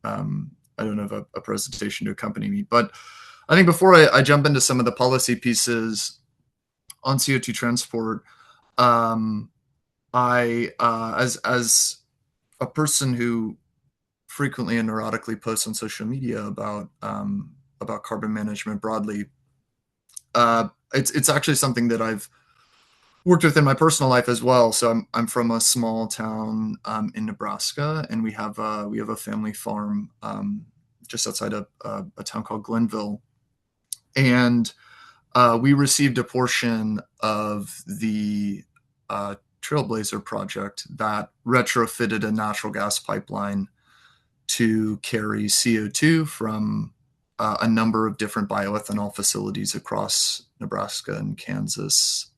have a presentation to accompany me. But I think before I jump into some of the policy pieces on CO2 transport, as a person who frequently and neurotically posts on social media about carbon management broadly, it's actually something that I've worked with in my personal life as well. So I'm from a small town in Nebraska, and we have a family farm just outside of a town called Glenville, and we received a portion of the Trailblazer project that retrofitted a natural gas pipeline to carry CO2 from a number of different bioethanol facilities across Nebraska and Kansas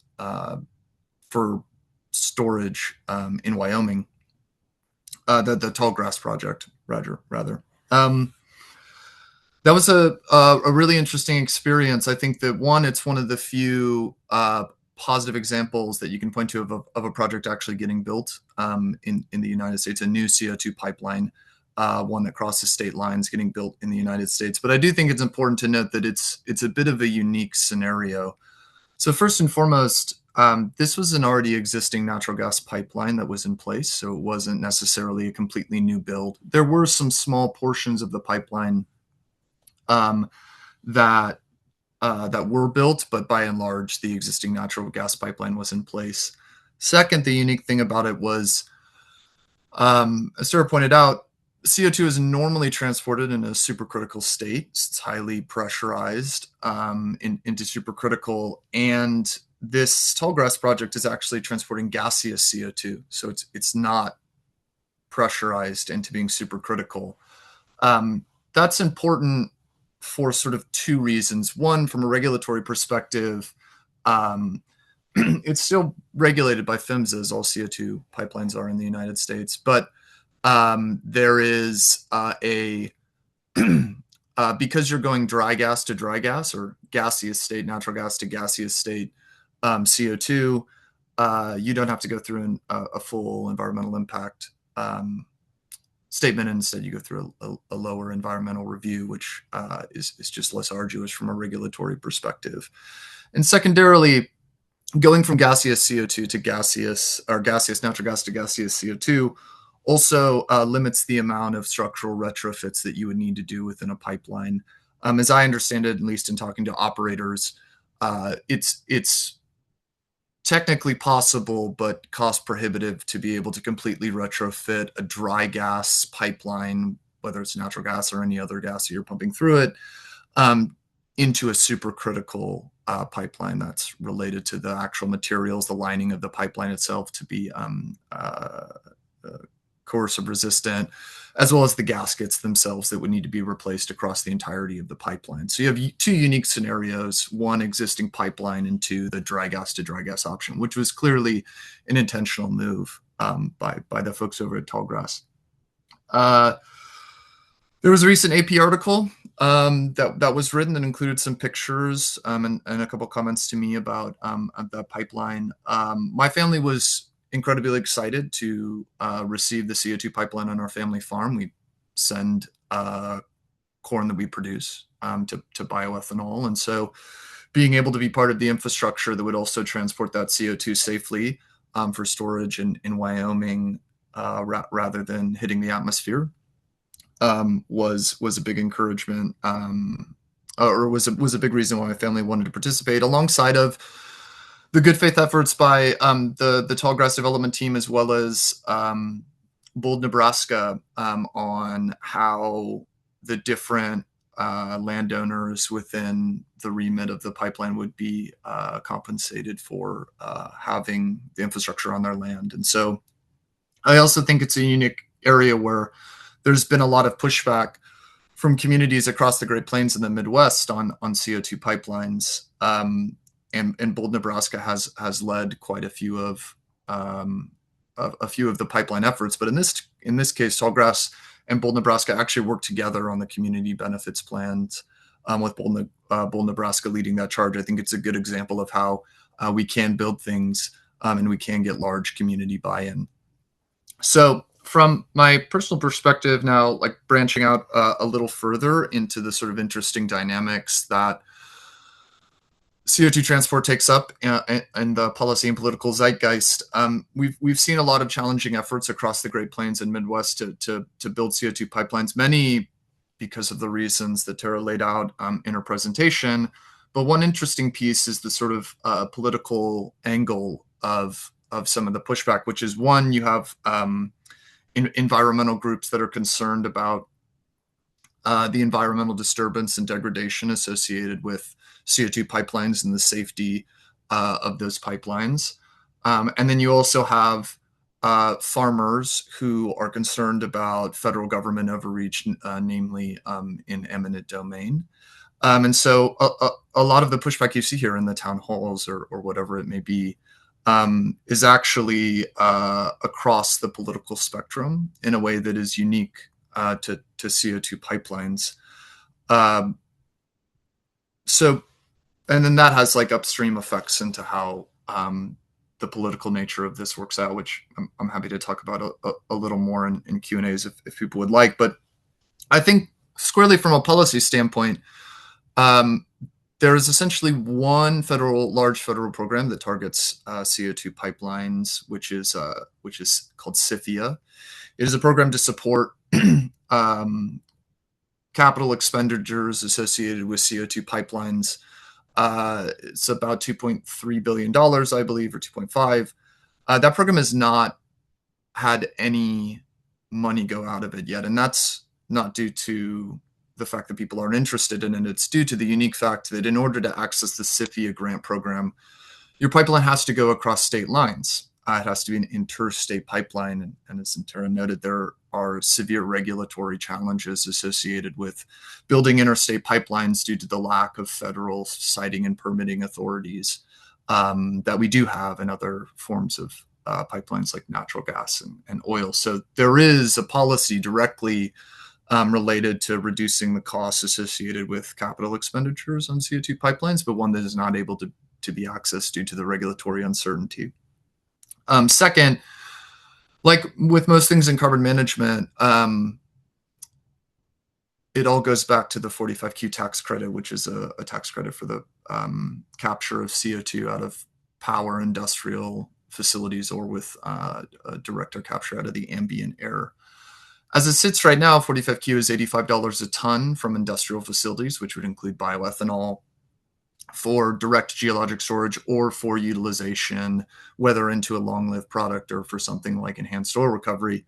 for storage in Wyoming. The Tallgrass project, rather. That was a really interesting experience. I think that it's one of the few positive examples that you can point to of a project actually getting built in the United States, a new CO2 pipeline, one that crosses state lines, getting built in the United States. But I do think it's important to note that it's a bit of a unique scenario. So first and foremost, this was an already existing natural gas pipeline that was in place, so it wasn't necessarily a completely new build. There were some small portions of the pipeline that were built, but by and large, the existing natural gas pipeline was in place. Second, the unique thing about it was, as Sarah pointed out, CO2 is normally transported in a supercritical state. It's highly pressurized into supercritical, and this Tallgrass project is actually transporting gaseous CO2, so it's not pressurized into being supercritical. That's important for sort of two reasons. One, from a regulatory perspective, it's still regulated by PHMSA, as all CO2 pipelines are in the United States, but there is because you're going dry gas to dry gas, or gaseous state natural gas to gaseous state CO2, you don't have to go through a full environmental impact statement. Instead, you go through a lower environmental review, which is just less arduous from a regulatory perspective. And secondarily, going from gaseous CO2 to gaseous natural gas to gaseous CO2 also limits the amount of structural retrofits that you would need to do within a pipeline. As I understand it, at least in talking to operators, it's technically possible, but cost prohibitive to be able to completely retrofit a dry gas pipeline, whether it's natural gas or any other gas that you're pumping through it, into a supercritical pipeline that's related to the actual materials, the lining of the pipeline itself to be corrosive resistant, as well as the gaskets themselves that would need to be replaced across the entirety of the pipeline. So you have two unique scenarios: one, existing pipeline, and two, the dry gas to dry gas option, which was clearly an intentional move by the folks over at Tallgrass. There was a recent AP article that was written that included some pictures and a couple comments to me about the pipeline. My family was incredibly excited to receive the CO2 pipeline on our family farm. We send corn that we produce to bioethanol. And so being able to be part of the infrastructure that would also transport that CO2 safely for storage in Wyoming rather than hitting the atmosphere was a big encouragement, or was a big reason why my family wanted to participate, alongside of the good faith efforts by the tall grass development team, as well as Bold, Nebraska, on how the different landowners within the remit of the pipeline would be compensated for having the infrastructure on their land. And so I also think it's a unique area where there's been a lot of pushback from communities across the Great Plains and the Midwest on CO2 pipelines. And Bold, Nebraska has led quite a few of the pipeline efforts. But in this case, Tallgrass and Bold, Nebraska actually work together on the community benefits plans, with Bold, Nebraska leading that charge. I think it's a good example of how we can build things and we can get large community buy-in. So from my personal perspective now, like branching out a little further into the sort of interesting dynamics that CO2 transport takes up in the policy and political zeitgeist, we've seen a lot of challenging efforts across the Great Plains and Midwest to build CO2 pipelines, many because of the reasons that Tara laid out in her presentation. But one interesting piece is the sort of political angle of some of the pushback, which is, one, you have environmental groups that are concerned about the environmental disturbance and degradation associated with CO2 pipelines and the safety of those pipelines. And then you also have farmers who are concerned about federal government overreach, namely in eminent domain. And so a lot of the pushback you see here in the town halls or whatever it may be is actually across the political spectrum in a way that is unique to CO2 pipelines. And then that has like upstream effects into how the political nature of this works out, which I'm happy to talk about a little more in Q&As if people would like. But I think squarely from a policy standpoint, there is essentially one large federal program that targets CO2 pipelines, which is called CFIA. It is a program to support capital expenditures associated with CO2 pipelines. It's about $2.3 billion, I believe, or 2.5. That program has not had any money go out of it yet, and that's not due to the fact that people aren't interested in it. It's due to the unique fact that in order to access the CFIA grant program, your pipeline has to go across state lines. It has to be an interstate pipeline. And as Tara noted, there are severe regulatory challenges associated with building interstate pipelines due to the lack of federal siting and permitting authorities that we do have in other forms of pipelines like natural gas and oil. So there is a policy directly related to reducing the costs associated with capital expenditures on CO2 pipelines, but one that is not able to be accessed due to the regulatory uncertainty. Second, like with most things in carbon management, it all goes back to the 45Q tax credit, which is a tax credit for the capture of CO2 out of power industrial facilities or with direct air capture out of the ambient air. As it sits right now, 45Q is $85 a ton from industrial facilities, which would include bioethanol, for direct geologic storage or for utilization, whether into a long-lived product or for something like enhanced oil recovery.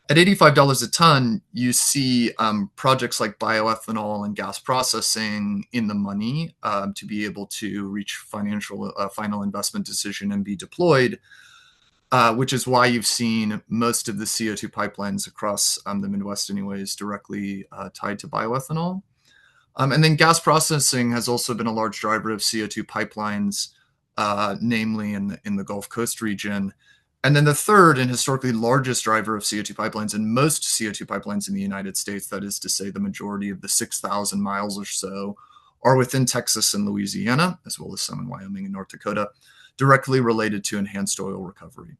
At $85 a ton, you see projects like bioethanol and gas processing in the money to be able to reach final investment decision and be deployed, which is why you've seen most of the CO2 pipelines across the Midwest anyways directly tied to bioethanol. And then gas processing has also been a large driver of CO2 pipelines, namely in the Gulf Coast region. And then the third and historically largest driver of CO2 pipelines in most CO2 pipelines in the United States, that is to say the majority of the 6,000 miles or so, are within Texas and Louisiana, as well as some in Wyoming and North Dakota, directly related to enhanced oil recovery.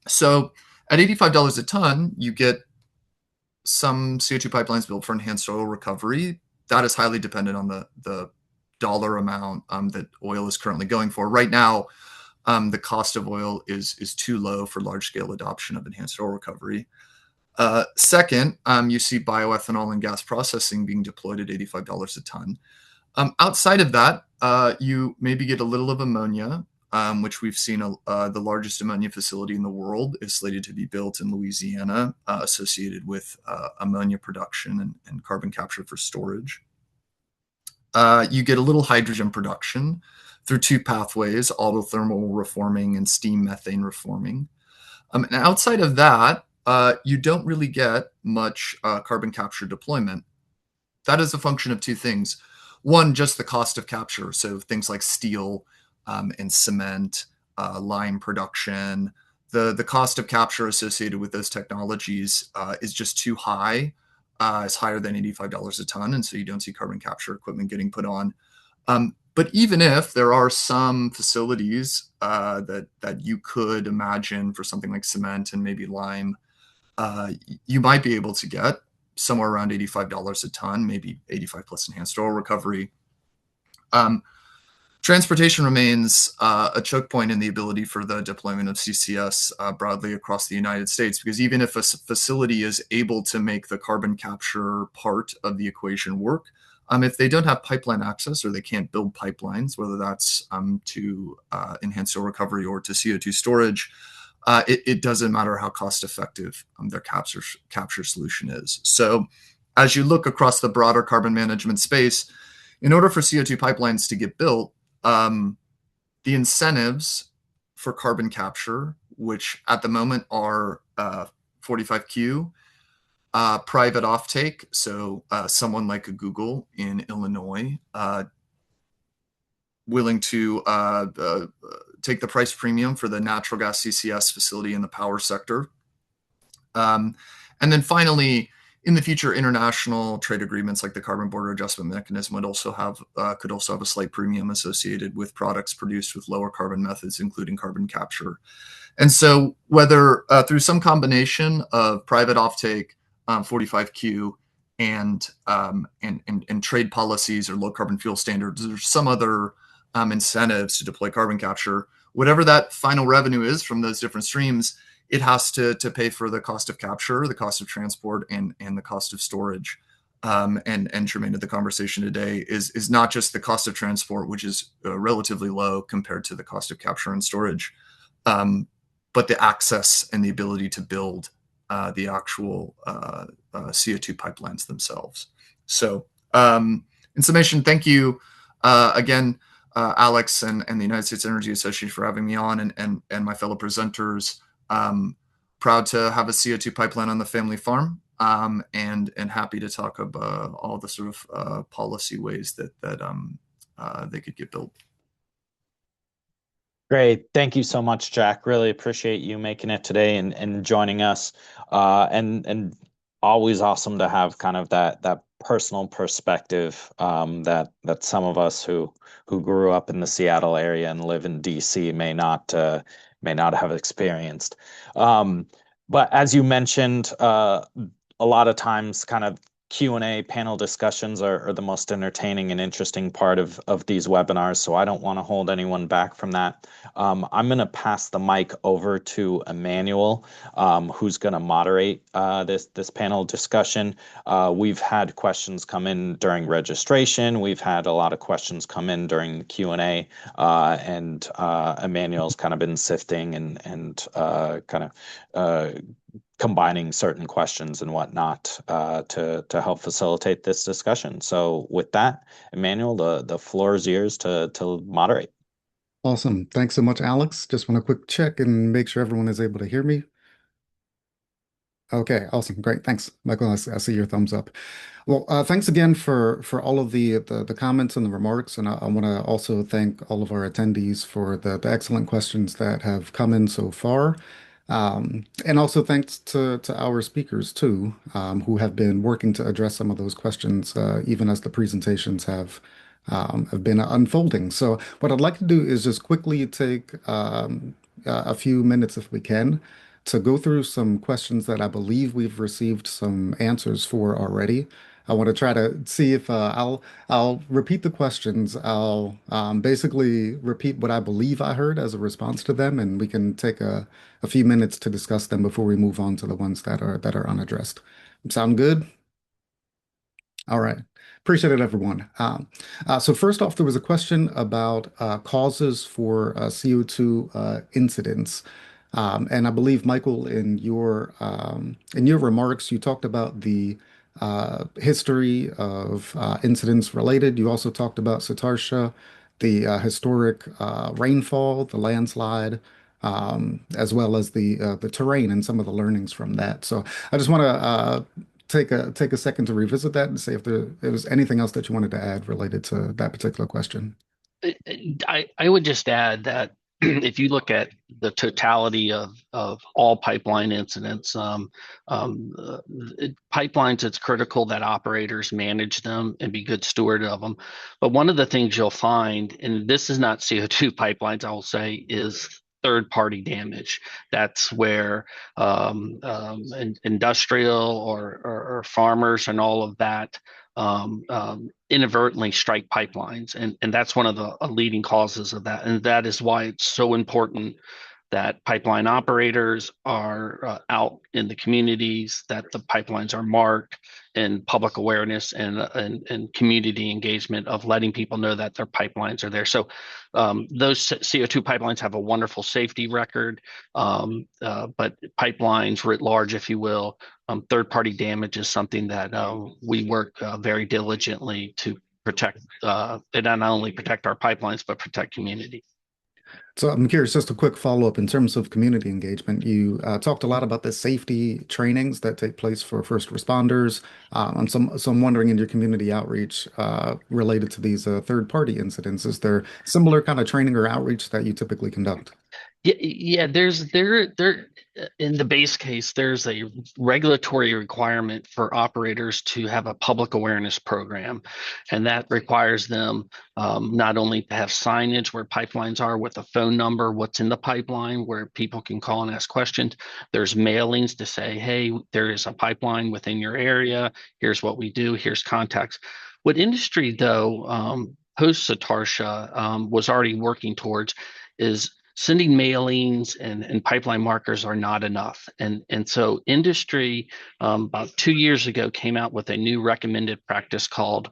So at $85 a ton, you get some CO2 pipelines built for enhanced oil recovery. That is highly dependent on the dollar amount that oil is currently going for. Right now, the cost of oil is too low for large-scale adoption of enhanced oil recovery. Second, you see bioethanol and gas processing being deployed at $85 a ton. Outside of that, you maybe get a little of ammonia, which we've seen the largest ammonia facility in the world is slated to be built in Louisiana, associated with ammonia production and carbon capture for storage. You get a little hydrogen production through two pathways, autothermal reforming and steam methane reforming. And outside of that, you don't really get much carbon capture deployment. That is a function of two things. One, just the cost of capture. So things like steel and cement, lime production, the cost of capture associated with those technologies is just too high. It's higher than $85 a ton, and so you don't see carbon capture equipment getting put on. But even if there are some facilities that you could imagine for something like cement and maybe lime, you might be able to get somewhere around $85 a ton, maybe 85 plus enhanced oil recovery. Transportation remains a choke point in the ability for the deployment of CCS broadly across the United States, because even if a facility is able to make the carbon capture part of the equation work, if they don't have pipeline access or they can't build pipelines, whether that's to enhance oil recovery or to CO2 storage, it doesn't matter how cost effective their capture solution is. So as you look across the broader carbon management space, in order for CO2 pipelines to get built, the incentives for carbon capture, which at the moment are 45Q, private offtake, so someone like a Google in Illinois willing to take the price premium for the natural gas CCS facility in the power sector. And then finally, in the future, international trade agreements like the Carbon Border Adjustment Mechanism would also have could also have a slight premium associated with products produced with lower carbon methods, including carbon capture. And so, whether through some combination of private offtake, 45Q, and trade policies or low carbon fuel standards, or some other incentives to deploy carbon capture, whatever that final revenue is from those different streams, it has to pay for the cost of capture, the cost of transport, and the cost of storage. And germane to the conversation today is not just the cost of transport, which is relatively low compared to the cost of capture and storage, but the access and the ability to build the actual CO2 pipelines themselves. So in summation, thank you again, Alex and the United States Energy Association for having me on, and my fellow presenters. Proud to have a CO2 pipeline on the family farm, and happy to talk about all the sort of policy ways that they could get built. Great. Thank you so much, Jack. Really appreciate you making it today and joining us. And always awesome to have kind of that personal perspective that some of us who grew up in the Seattle area and live in DC may not have experienced. But as you mentioned, a lot of times kind of Q&A panel discussions are the most entertaining and interesting part of these webinars, so I don't want to hold anyone back from that. I'm going to pass the mic over to Emmanuel, who's going to moderate this panel discussion. We've had questions come in during registration. We've had a lot of questions come in during the Q&A, and Emmanuel's kind of been sifting and kind of combining certain questions and whatnot to help facilitate this discussion. So with that, Emmanuel, the floor is yours to moderate. Awesome. Thanks so much, Alex. Just want to quick check and make sure everyone is able to hear me. Okay, awesome. Great. Thanks, Michael. I see your thumbs up. Well, thanks again for all of the comments and the remarks, and I want to also thank all of our attendees for the excellent questions that have come in so far. And also thanks to our speakers too, who have been working to address some of those questions, even as the presentations have been unfolding. So what I'd like to do is just quickly take a few minutes, if we can, to go through some questions that I believe we've received some answers for already. I want to try to see if I'll repeat the questions. I'll basically repeat what I believe I heard as a response to them, and we can take a few minutes to discuss them before we move on to the ones that are unaddressed. Sound good? All right. Appreciate it, everyone. So first off, there was a question about causes for CO2 incidents. And I believe, Michael, in your remarks, you talked about the history of incidents related. You also talked about Satartia, the historic rainfall, the landslide, as well as the terrain and some of the learnings from that. So I just want to take a second to revisit that and see if there was anything else that you wanted to add related to that particular question. I would just add that if you look at the totality of all pipeline incidents, pipelines, it's critical that operators manage them and be good steward of them. But one of the things you'll find, and this is not CO2 pipelines, I will say, is third-party damage. That's where industrial or farmers and all of that inadvertently strike pipelines, and that's one of the leading causes of that. And that is why it's so important that pipeline operators are out in the communities, that the pipelines are marked, and public awareness and community engagement of letting people know that their pipelines are there. So those CO2 pipelines have a wonderful safety record, but pipelines writ large, if you will, third-party damage is something that we work very diligently to protect, and not only protect our pipelines, but protect community. So I'm curious, just a quick follow-up in terms of community engagement. You talked a lot about the safety trainings that take place for first responders. So I'm wondering in your community outreach related to these third-party incidents, is there similar kind of training or outreach that you typically conduct? Yeah, there in the base case, there's a regulatory requirement for operators to have a public awareness program, and that requires them not only to have signage where pipelines are with a phone number, what's in the pipeline, where people can call and ask questions. There's mailings to say, hey, there is a pipeline within your area. Here's what we do. Here's contacts. What industry, though, post Satartia was already working towards is sending mailings and pipeline markers are not enough. And so industry about 2 years ago came out with a new recommended practice called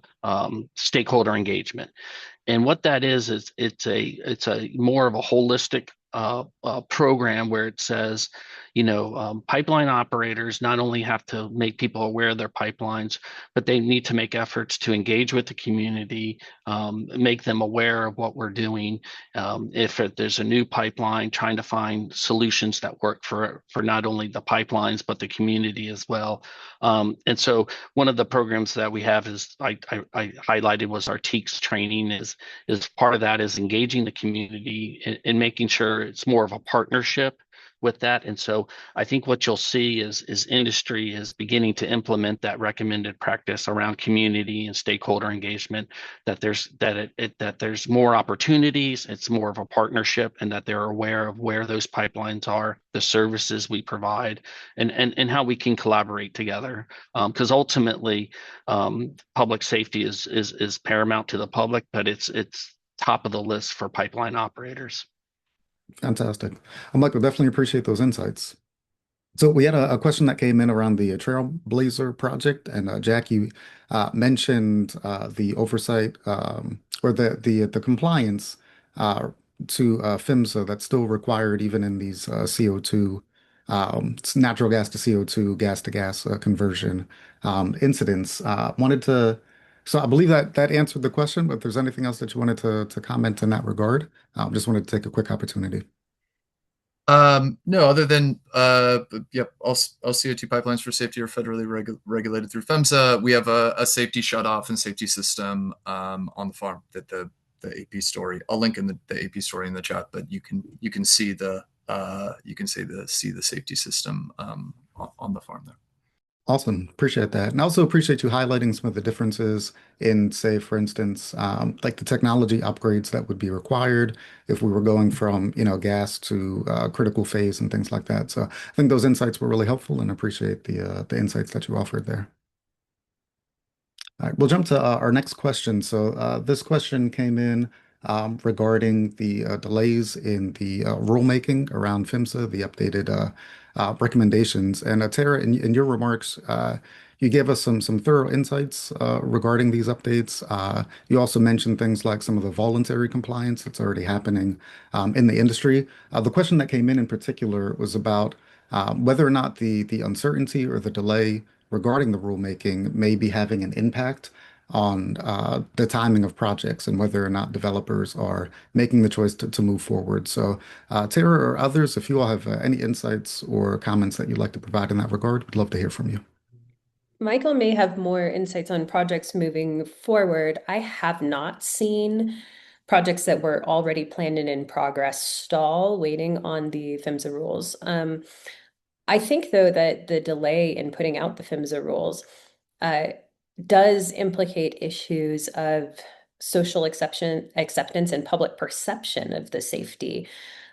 stakeholder engagement. And what that is it's a more of a holistic program where it says, pipeline operators not only have to make people aware of their pipelines, but they need to make efforts to engage with the community, make them aware of what we're doing. If there's a new pipeline, trying to find solutions that work for not only the pipelines, but the community as well. And so one of the programs that we have is I highlighted was our TEACS training is part of that is engaging the community and making sure it's more of a partnership with that. And so I think what you'll see is industry is beginning to implement that recommended practice around community and stakeholder engagement, that there's more opportunities, it's more of a partnership, and that they're aware of where those pipelines are, the services we provide, and how we can collaborate together. Because ultimately, public safety is paramount to the public, but it's top of the list for pipeline operators. Fantastic. Michael, definitely appreciate those insights. So we had a question that came in around the Trailblazer project, and Jack, you mentioned the oversight or the compliance to PHMSA that's still required even in these CO2 natural gas to CO2 gas to gas conversion incidents. So I believe that answered the question, but if there's anything else that you wanted to comment in that regard, just wanted to take a quick opportunity. No, other than yep, all CO2 pipelines for safety are federally regulated through PHMSA. We have a safety shutoff and safety system on the farm that the AP story. I'll link in the AP story in the chat, but you can see the see the safety system on the farm there. Awesome. Appreciate that. And I also appreciate you highlighting some of the differences in, say, for instance, like the technology upgrades that would be required if we were going from, gas to critical phase and things like that. So I think those insights were really helpful and appreciate the insights that you offered there. All right, we'll jump to our next question. So this question came in regarding the delays in the rulemaking around PHMSA, the updated recommendations. And Tara, in your remarks, you gave us some thorough insights regarding these updates. You also mentioned things like some of the voluntary compliance that's already happening in the industry. The question that came in particular was about whether or not the uncertainty or the delay regarding the rulemaking may be having an impact on the timing of projects and whether or not developers are making the choice to move forward. So, Tara or others, if you all have any insights or comments that you'd like to provide in that regard, we'd love to hear from you. Michael may have more insights on projects moving forward. I have not seen projects that were already planned and in progress stall waiting on the PHMSA rules. I think, though, that the delay in putting out the PHMSA rules does implicate issues of social acceptance and public perception of the safety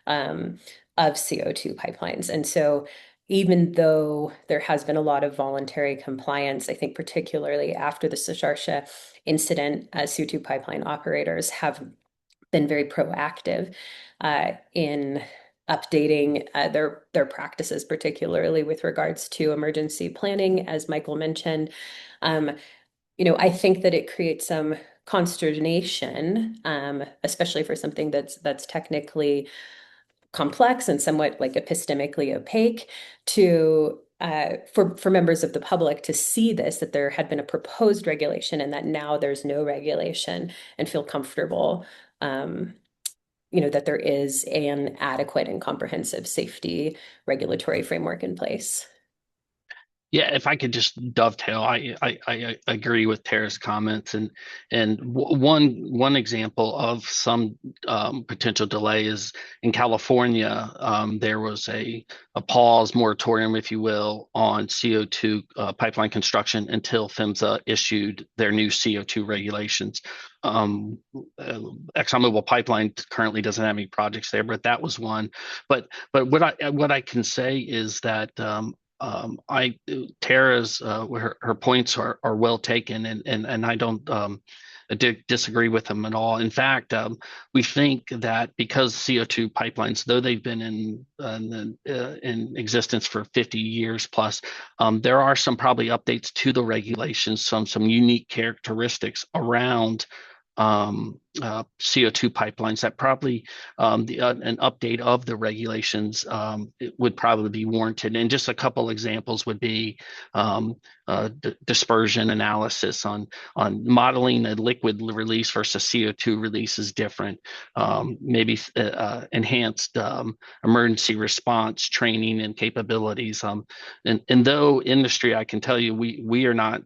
of CO2 pipelines. And so even though there has been a lot of voluntary compliance, I think particularly after the Sacharsha incident, CO2 pipeline operators have been very proactive in updating their practices, particularly with regards to emergency planning, as Michael mentioned. I think that it creates some consternation, especially for something that's technically complex and somewhat like epistemically opaque to for members of the public to see this, that there had been a proposed regulation and that now there's no regulation, and feel comfortable that there is an adequate and comprehensive safety regulatory framework in place. Yeah, if I could just dovetail, I agree with Tara's comments, and one example of some potential delay is in California. There was a pause moratorium, if you will, on CO2 pipeline construction until PHMSA issued their new CO2 regulations. ExxonMobil Pipeline currently doesn't have any projects there, but that was one. But what I can say is that Tara's her points are well taken, and I don't disagree with them at all. In fact, we think that because CO2 pipelines, though they've been in existence for 50 years plus, there are some probably updates to the regulations, some unique characteristics around CO2 pipelines that probably an update of the regulations it would probably be warranted. And just a couple examples would be dispersion analysis on modeling a liquid release versus CO2 release is different. Maybe enhanced emergency response training and capabilities. And though industry, I can tell you, we are not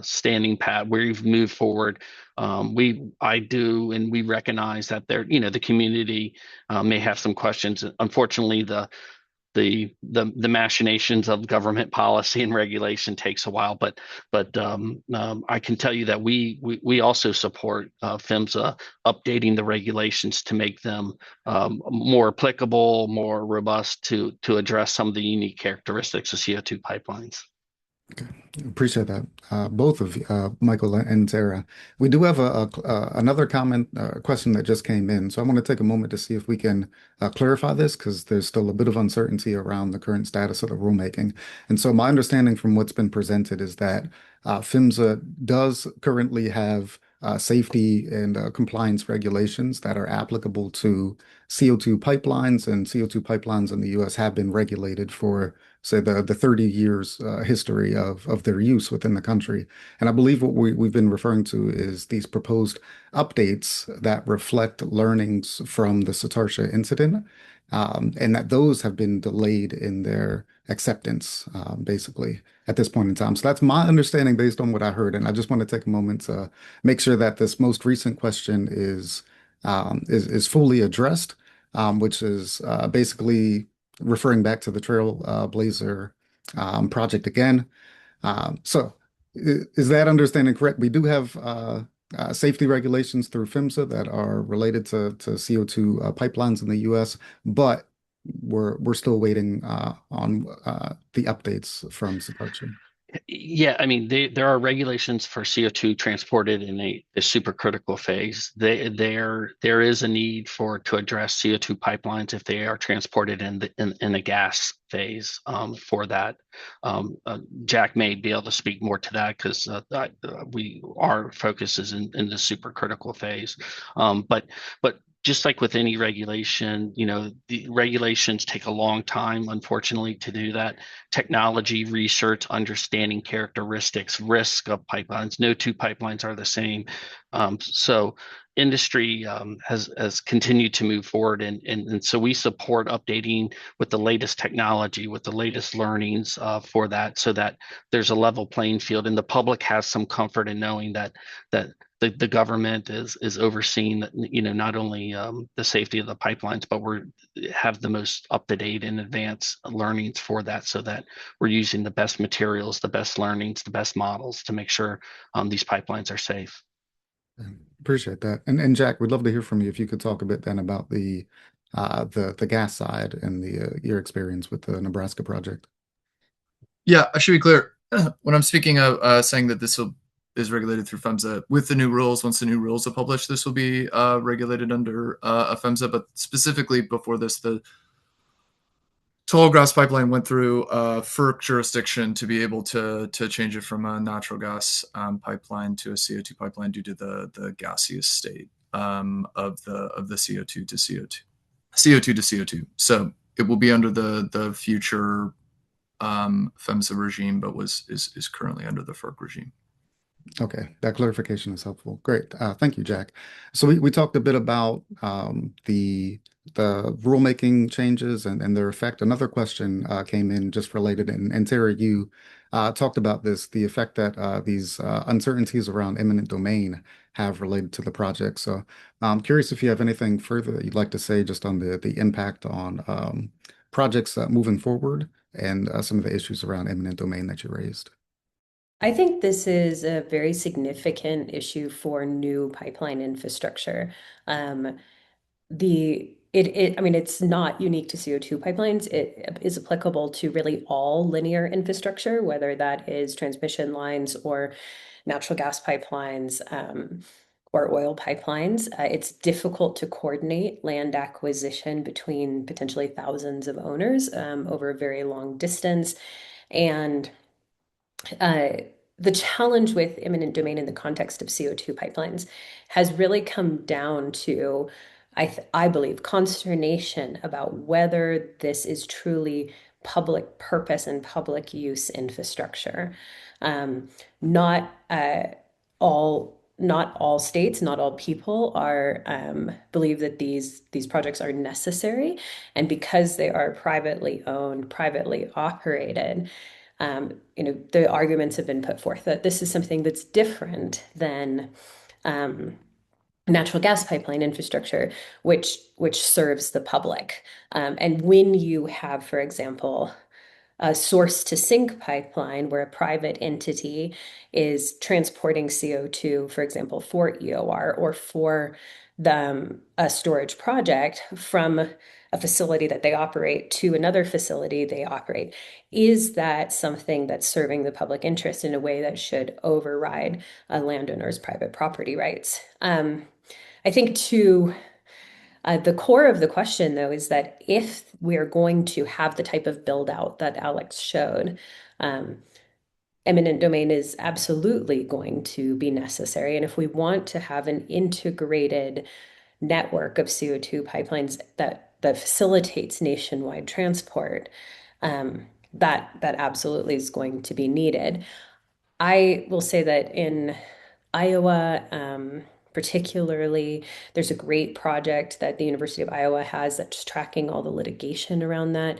standing pat. We've moved forward. I do, and we recognize that the community may have some questions. Unfortunately, the machinations of government policy and regulation takes a while, but I can tell you that we also support PHMSA updating the regulations to make them more applicable, more robust to address some of the unique characteristics of CO2 pipelines. Okay. Appreciate that, both of Michael and Sarah. We do have another question that just came in. So I want to take a moment to see if we can clarify this because there's still a bit of uncertainty around the current status of the rulemaking. And so my understanding from what's been presented is that PHMSA does currently have safety and compliance regulations that are applicable to CO2 pipelines, and CO2 pipelines in the U.S. have been regulated for say the 30 years history of their use within the country. And I believe what we've been referring to is these proposed updates that reflect learnings from the Satartia incident, and that those have been delayed in their acceptance, basically, at this point in time. So that's my understanding based on what I heard. And I just want to take a moment to make sure that this most recent question is fully addressed, which is basically referring back to the Trailblazer project again. Is that understanding correct? We do have safety regulations through PHMSA that are related to CO2 pipelines in the U.S., but we're still waiting on the updates from Saparchi. Yeah, I mean, there are regulations for CO2 transported in a supercritical phase. There is a need to address CO2 pipelines if they are transported in a gas phase for that. Jack may be able to speak more to that because our focus is in the supercritical phase. But just like with any regulation, the regulations take a long time, unfortunately, to do that. Technology, research, understanding characteristics, risk of pipelines. No two pipelines are the same. So industry has continued to move forward, and so we support updating with the latest technology, with the latest learnings for that, so that there's a level playing field, and the public has some comfort in knowing that the government is overseeing, not only the safety of the pipelines, but we have the most up-to-date and advanced learnings for that, so that we're using the best materials, the best learnings, the best models to make sure these pipelines are safe. Appreciate that. And Jack, we'd love to hear from you if you could talk a bit then about the gas side and your experience with the Nebraska project. Yeah, I should be clear. When I'm speaking of saying that is regulated through PHMSA, with the new rules, once the new rules are published, this will be regulated under a PHMSA. But specifically before this, the Tallgrass pipeline went through FERC jurisdiction to be able to change it from a natural gas pipeline to a CO2 pipeline due to the gaseous state of the CO2 to CO2. So it will be under the future PHMSA regime, but is currently under the FERC regime. Okay, that clarification is helpful. Great. Thank you, Jack. So we talked a bit about the rulemaking changes and their effect. Another question came in just related, and Tara, you talked about the effect that these uncertainties around eminent domain have related to the project. So I'm curious if you have anything further that you'd like to say just on the impact on projects moving forward and some of the issues around eminent domain that you raised. I think this is a very significant issue for new pipeline infrastructure. I mean, it's not unique to CO2 pipelines. It is applicable to really all linear infrastructure, whether that is transmission lines or natural gas pipelines, or oil pipelines. It's difficult to coordinate land acquisition between potentially thousands of owners over a very long distance. And the challenge with eminent domain in the context of CO2 pipelines has really come down to, I believe, consternation about whether this is truly public purpose and public use infrastructure. Not all states, not all people believe that these projects are necessary, and because they are privately owned, privately operated. The arguments have been put forth that this is something that's different than natural gas pipeline infrastructure, which serves the public. And when you have, for example, a source to sink pipeline where a private entity is transporting CO2, for example, for EOR or for a storage project from a facility that they operate to another facility they operate. Is that something that's serving the public interest in a way that should override a landowner's private property rights? I think the core of the question, though, is that if we're going to have the type of build out that Alex showed, eminent domain is absolutely going to be necessary. And if we want to have an integrated network of CO2 pipelines that facilitates nationwide transport, that absolutely is going to be needed. I will say that in Iowa, particularly, there's a great project that the University of Iowa has that's tracking all the litigation around that,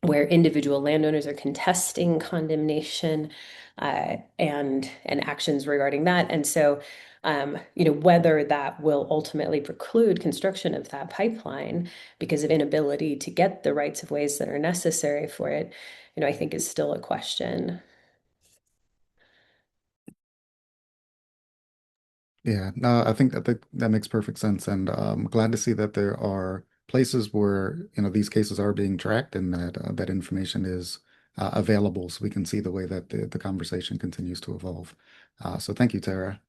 where individual landowners are contesting condemnation and actions regarding that. And so, whether that will ultimately preclude construction of that pipeline because of inability to get the rights of ways that are necessary for it, I think is still a question. Yeah, no, I think that makes perfect sense, and I'm glad to see that there are places where these cases are being tracked and that that information is available, so we can see the way that the conversation continues to evolve. So thank you, Tara.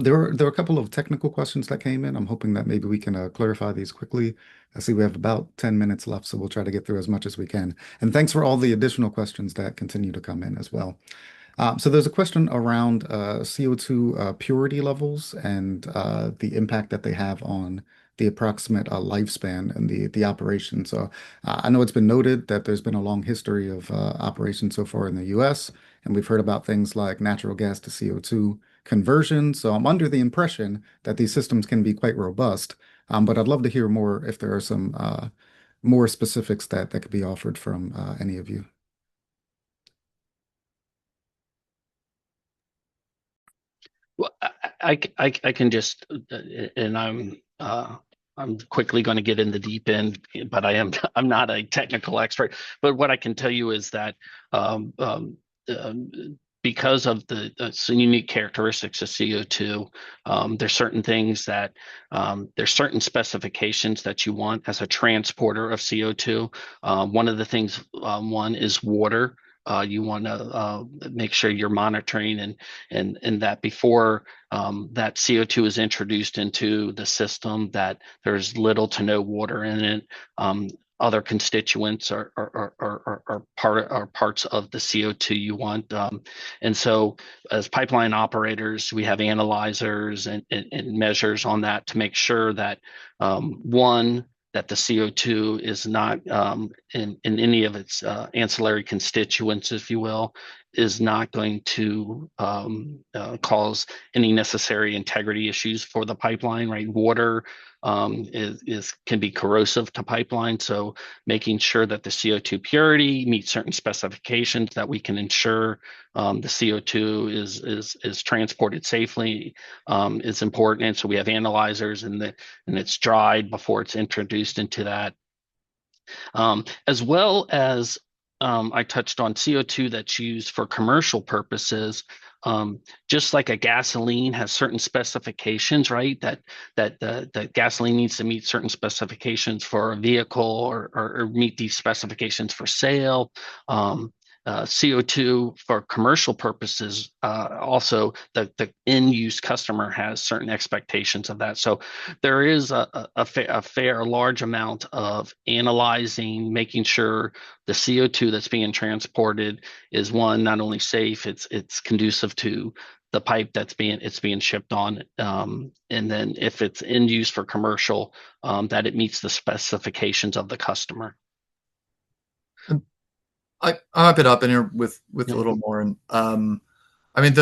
There were a couple of technical questions that came in. I'm hoping that maybe we can clarify these quickly. I see we have about 10 minutes left, so we'll try to get through as much as we can. And thanks for all the additional questions that continue to come in as well. So there's a question around CO2 purity levels and the impact that they have on the approximate lifespan and the operation. So I know it's been noted that there's been a long history of operations so far in the US, and we've heard about things like natural gas to CO2 conversion. So I'm under the impression that these systems can be quite robust, but I'd love to hear more if there are some more specifics that could be offered from any of you. Well, I can just, and I'm quickly going to get in the deep end, but I'm not a technical expert. But what I can tell you is that because of some unique characteristics of CO2, there's certain things that there's certain specifications that you want as a transporter of CO2. One of the things, one is water. You want to make sure you're monitoring and that before that CO2 is introduced into the system, that there's little to no water in it. Other constituents are parts of the CO2 you want. And so as pipeline operators, we have analyzers and measures on that to make sure that one, that the CO2 is not in any of its ancillary constituents, if you will, is not going to cause any necessary integrity issues for the pipeline, right? Water can be corrosive to pipeline, so making sure that the CO2 purity meets certain specifications that we can ensure the CO2 is transported safely is important. And so we have analyzers and it's dried before it's introduced into that. As well as I touched on CO2 that's used for commercial purposes. Just like a gasoline has certain specifications, right? That the gasoline needs to meet certain specifications for a vehicle or meet these specifications for sale. CO2 for commercial purposes, also the end use customer has certain expectations of that. So there is a large amount of analyzing, making sure the CO2 that's being transported is one, not only safe, it's conducive to the pipe it's being shipped on, and then if it's end use for commercial, that it meets the specifications of the customer. I'll wrap it up in here with a little more. And I mean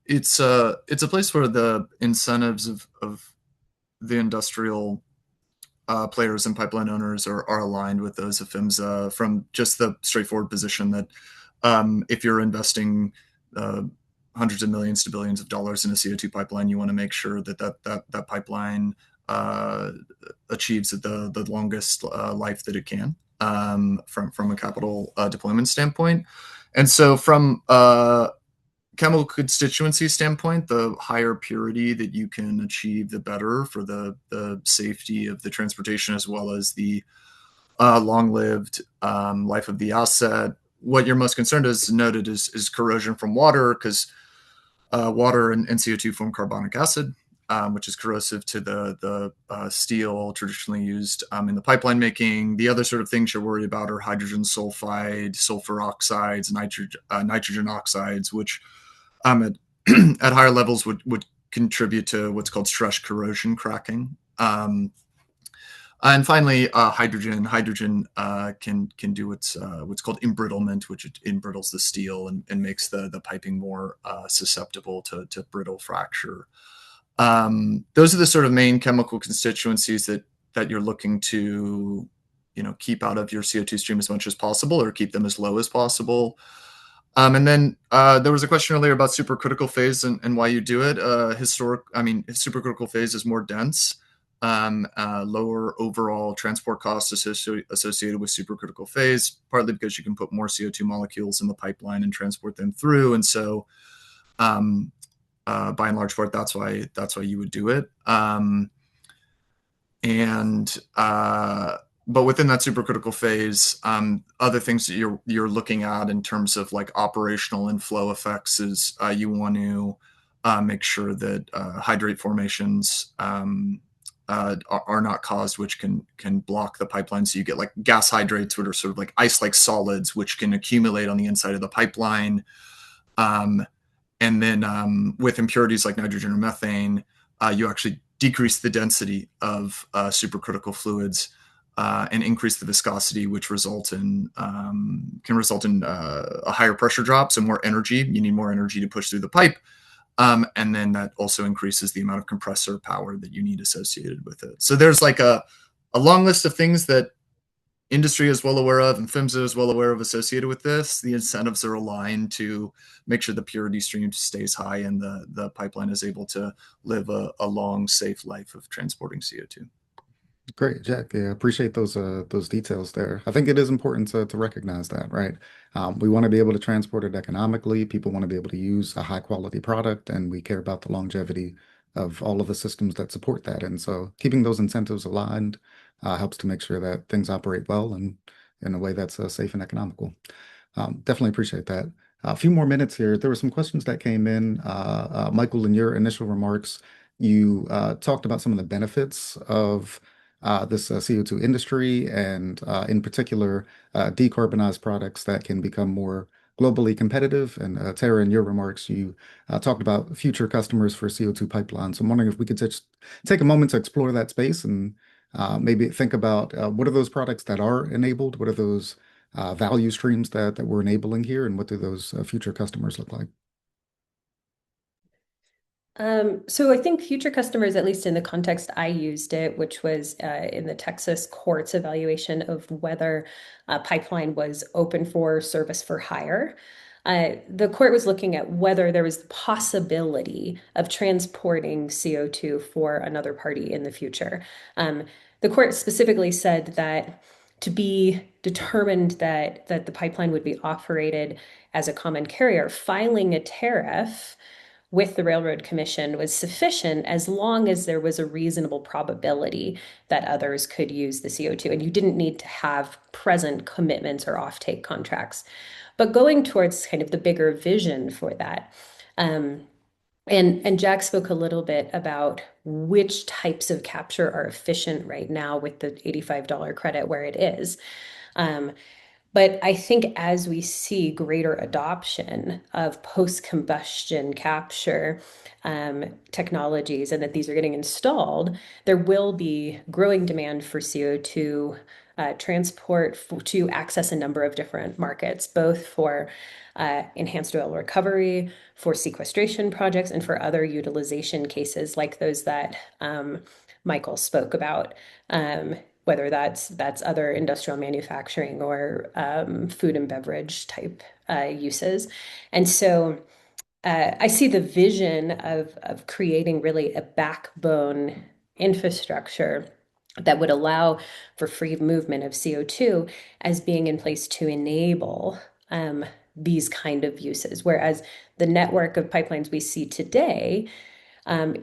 it's a place where the incentives of the industrial players and pipeline owners are aligned with those of PHMSA, from just the straightforward position that if you're investing hundreds of millions to billions of dollars in a CO2 pipeline, you want to make sure that pipeline achieves the longest life that it can. From a capital deployment standpoint. And so from a chemical constituency standpoint, the higher purity that you can achieve, the better for the safety of the transportation, as well as the long-lived life of the asset. What you're most concerned is noted is corrosion from water, because water and CO2 form carbonic acid, which is corrosive to the steel traditionally used in the pipeline making. The other sort of things you're worried about are hydrogen sulfide, sulfur oxides, nitrogen oxides, which at higher levels would contribute to what's called stress corrosion cracking. And finally, hydrogen. Hydrogen can do what's called embrittlement, which it embrittles the steel and makes the piping more susceptible to brittle fracture. Those are the sort of main chemical constituencies that you're looking to, keep out of your CO2 stream as much as possible, or keep them as low as possible. And then there was a question earlier about supercritical phase and why you do it. Supercritical phase is more dense, lower overall transport costs associated with supercritical phase, partly because you can put more CO2 molecules in the pipeline and transport them through. And so, by and large part, that's why you would do it. But within that supercritical phase, other things that you're looking at in terms of like operational and flow effects is you want to make sure that hydrate formations are not caused, which can block the pipeline. So you get like gas hydrates, which are sort of like ice-like solids, which can accumulate on the inside of the pipeline. And then with impurities like nitrogen or methane, you actually decrease the density of supercritical fluids and increase the viscosity, which can result in a higher pressure drop, so more energy. You need more energy to push through the pipe. And then that also increases the amount of compressor power that you need associated with it. So there's like a long list of things that industry is well aware of and PHMSA is well aware of associated with this. The incentives are aligned to make sure the purity stream stays high and the pipeline is able to live a long, safe life of transporting CO2. Great, Jack. Yeah, appreciate those details there. I think it is important to recognize that, right? We want to be able to transport it economically. People want to be able to use a high quality product, and we care about the longevity of all of the systems that support that. And so keeping those incentives aligned helps to make sure that things operate well and in a way that's safe and economical. Definitely appreciate that. A few more minutes here. There were some questions that came in. Michael, in your initial remarks, you talked about some of the benefits of this CO2 industry and in particular decarbonized products that can become more globally competitive. And Tara, in your remarks, you talked about future customers for CO2 pipelines. So I'm wondering if we could just take a moment to explore that space and maybe think about what are those products that are enabled? What are those value streams that we're enabling here? And what do those future customers look like? So I think future customers, at least in the context I used it, which was in the Texas court's evaluation of whether a pipeline was open for service for hire. The court was looking at whether there was the possibility of transporting CO2 for another party in the future. The court specifically said that to be determined that the pipeline would be operated as a common carrier, filing a tariff with the Railroad Commission was sufficient as long as there was a reasonable probability that others could use the CO2. And you didn't need to have present commitments or offtake contracts. But going towards kind of the bigger vision for that, and Jack spoke a little bit about which types of capture are efficient right now with the $85 credit where it is. But I think as we see greater adoption of post-combustion capture technologies and that these are getting installed, there will be growing demand for CO2 transport to access a number of different markets, both for enhanced oil recovery, for sequestration projects, and for other utilization cases like those that Michael spoke about. Whether that's other industrial manufacturing or food and beverage type uses. And so I see the vision of creating really a backbone infrastructure that would allow for free movement of CO2 as being in place to enable these kind of uses. Whereas the network of pipelines we see today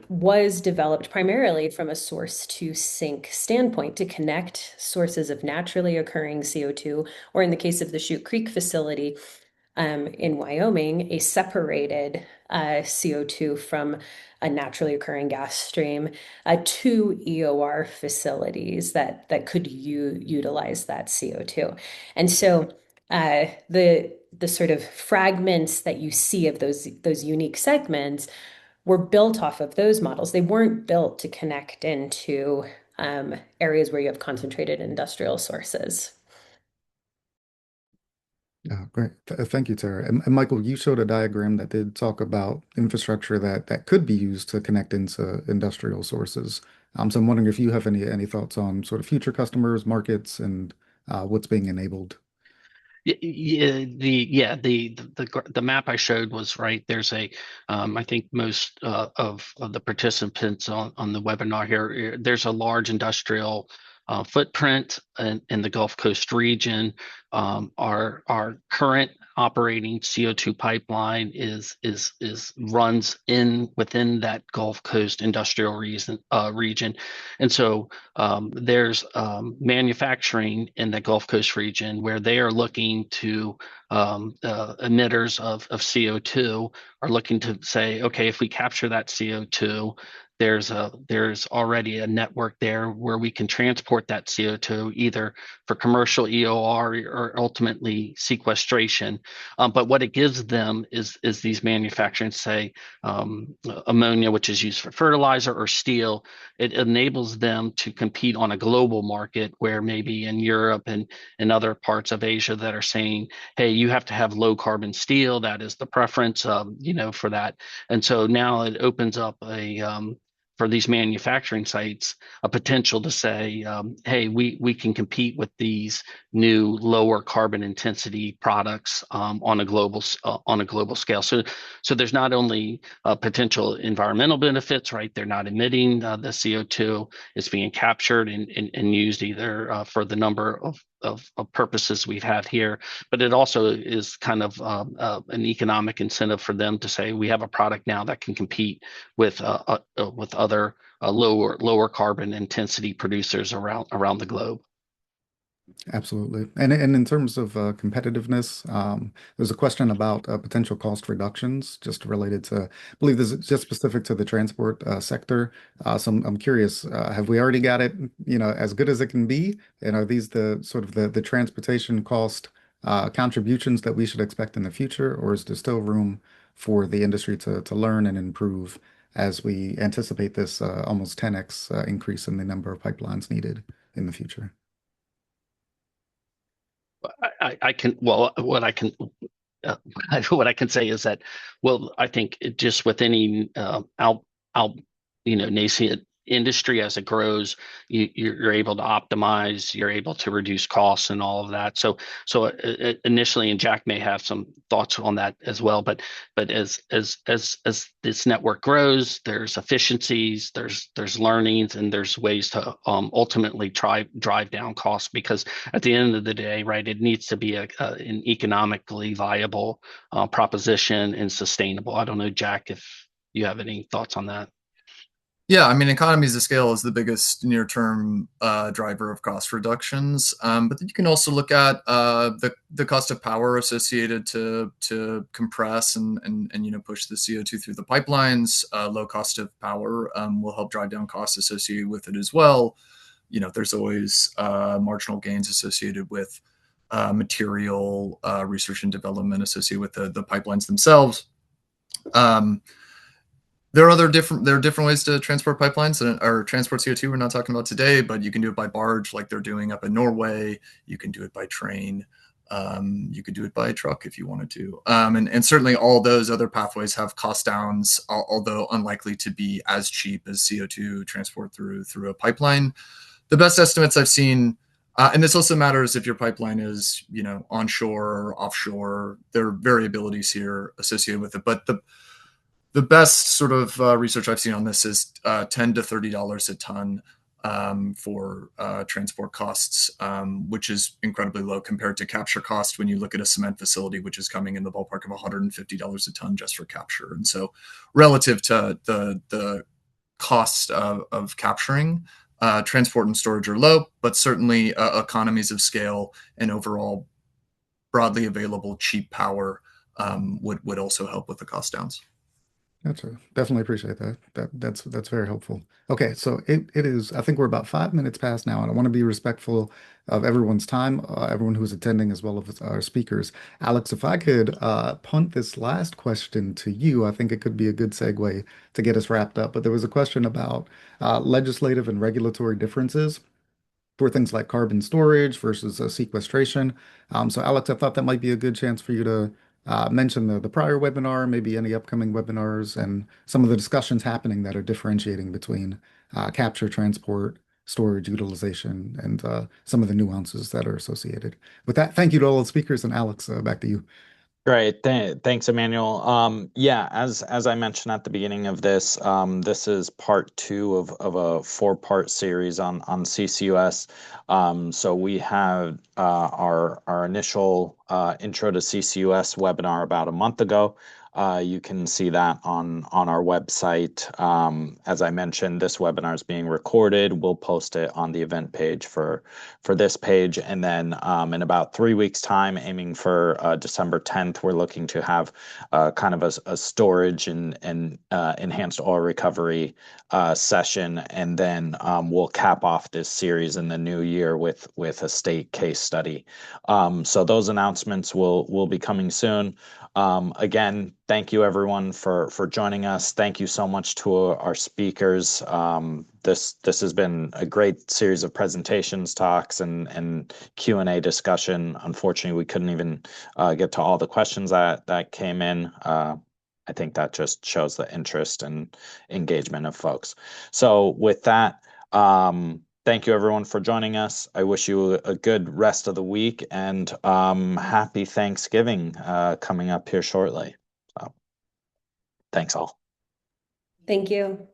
was developed primarily from a source to sink standpoint to connect sources of naturally occurring CO2, or in the case of the Chute Creek facility in Wyoming, a separated CO2 from a naturally occurring gas stream to EOR facilities that could utilize that CO2. And so the sort of fragments that you see of those unique segments were built off of those models. They weren't built to connect into areas where you have concentrated industrial sources. Yeah, great. Thank you, Tara. And Michael, you showed a diagram that did talk about infrastructure that could be used to connect into industrial sources. So I'm wondering if you have any thoughts on sort of future customers, markets, and what's being enabled. The map I showed was right. There's I think most of the participants on the webinar here, there's a large industrial footprint in the Gulf Coast region. Our current operating CO2 pipeline runs within that Gulf Coast industrial region, and so there's manufacturing in the Gulf Coast region where they are looking to emitters of CO2 are looking to say, okay, if we capture that CO2, there's already a network there where we can transport that CO2 either for commercial EOR or ultimately sequestration. But what it gives them is these manufacturers, say ammonia, which is used for fertilizer, or steel. It enables them to compete on a global market where maybe in Europe and in other parts of Asia that are saying, hey, you have to have low carbon steel. That is the preference, for that. And so now it opens up for these manufacturing sites, a potential to say, hey, we can compete with these new lower carbon intensity products on a global scale. So there's not only potential environmental benefits, right? They're not emitting the CO2; it's being captured and used either for the number of purposes we've had here, but it also is kind of an economic incentive for them to say we have a product now that can compete with other lower carbon intensity producers around the globe. Absolutely. And in terms of competitiveness, there's a question about potential cost reductions just related to, I believe this is just specific to the transport sector. So I'm curious, have we already got it, as good as it can be? And are these the sort of the transportation cost contributions that we should expect in the future? Or is there still room for the industry to learn and improve as we anticipate this almost 10x increase in the number of pipelines needed in the future? I can well what I can what I can say is that, well, I think just with any nascent industry, as it grows, you're able to optimize, you're able to reduce costs and all of that. So initially, and Jack may have some thoughts on that as well, but as this network grows, there's efficiencies, there's learnings, and there's ways to ultimately drive down costs, because at the end of the day, right, it needs to be an economically viable proposition and sustainable. I don't know, Jack, if you have any thoughts on that. Yeah, I mean, economies of scale is the biggest near-term driver of cost reductions. But you can also look at the cost of power associated to compress and push the CO2 through the pipelines. Low cost of power will help drive down costs associated with it as well. There's always marginal gains associated with material research and development associated with the pipelines themselves. There are different ways to transport pipelines or transport CO2 we're not talking about today, but you can do it by barge like they're doing up in Norway. You can do it by train. You could do it by truck if you wanted to. And certainly all those other pathways have cost downs, although unlikely to be as cheap as CO2 transport through a pipeline. The best estimates I've seen, and this also matters if your pipeline is onshore or offshore. There are variabilities here associated with it, but the best sort of research I've seen on this is $10 to $30 a ton for transport costs, which is incredibly low compared to capture cost when you look at a cement facility, which is coming in the ballpark of $150 a ton just for capture. And so relative to the cost of capturing, transport and storage are low, but certainly economies of scale and overall broadly available cheap power would also help with the cost downs. Gotcha. Definitely appreciate that. That's very helpful. Okay, so it is, I think we're about 5 minutes past now, and I want to be respectful of everyone's time, everyone who's attending as well as our speakers. Alex, if I could punt this last question to you, I think it could be a good segue to get us wrapped up. But there was a question about legislative and regulatory differences for things like carbon storage versus sequestration. So Alex, I thought that might be a good chance for you to mention the prior webinar, maybe any upcoming webinars, and some of the discussions happening that are differentiating between capture, transport, storage, utilization, and some of the nuances that are associated. With that, thank you to all the speakers, and Alex, back to you. Great. Thanks, Emmanuel. Yeah, as I mentioned at the beginning of this, this is part two of a four-part series on CCUS. So we had our initial intro to CCUS webinar about a month ago. You can see that on our website. As I mentioned, this webinar is being recorded. We'll post it on the event page for this page, and then in about 3 weeks' time, aiming for December 10th, we're looking to have kind of a storage and enhanced oil recovery session, and then we'll cap off this series in the new year with a state case study. So those announcements will be coming soon. Again, thank you everyone for joining us. Thank you so much to our speakers. This has been a great series of presentations, talks, and Q&A discussion. Unfortunately, we couldn't even get to all the questions that came in. I think that just shows the interest and engagement of folks. So with that, thank you everyone for joining us. I wish you a good rest of the week, and happy Thanksgiving coming up here shortly. So thanks all. Thank you.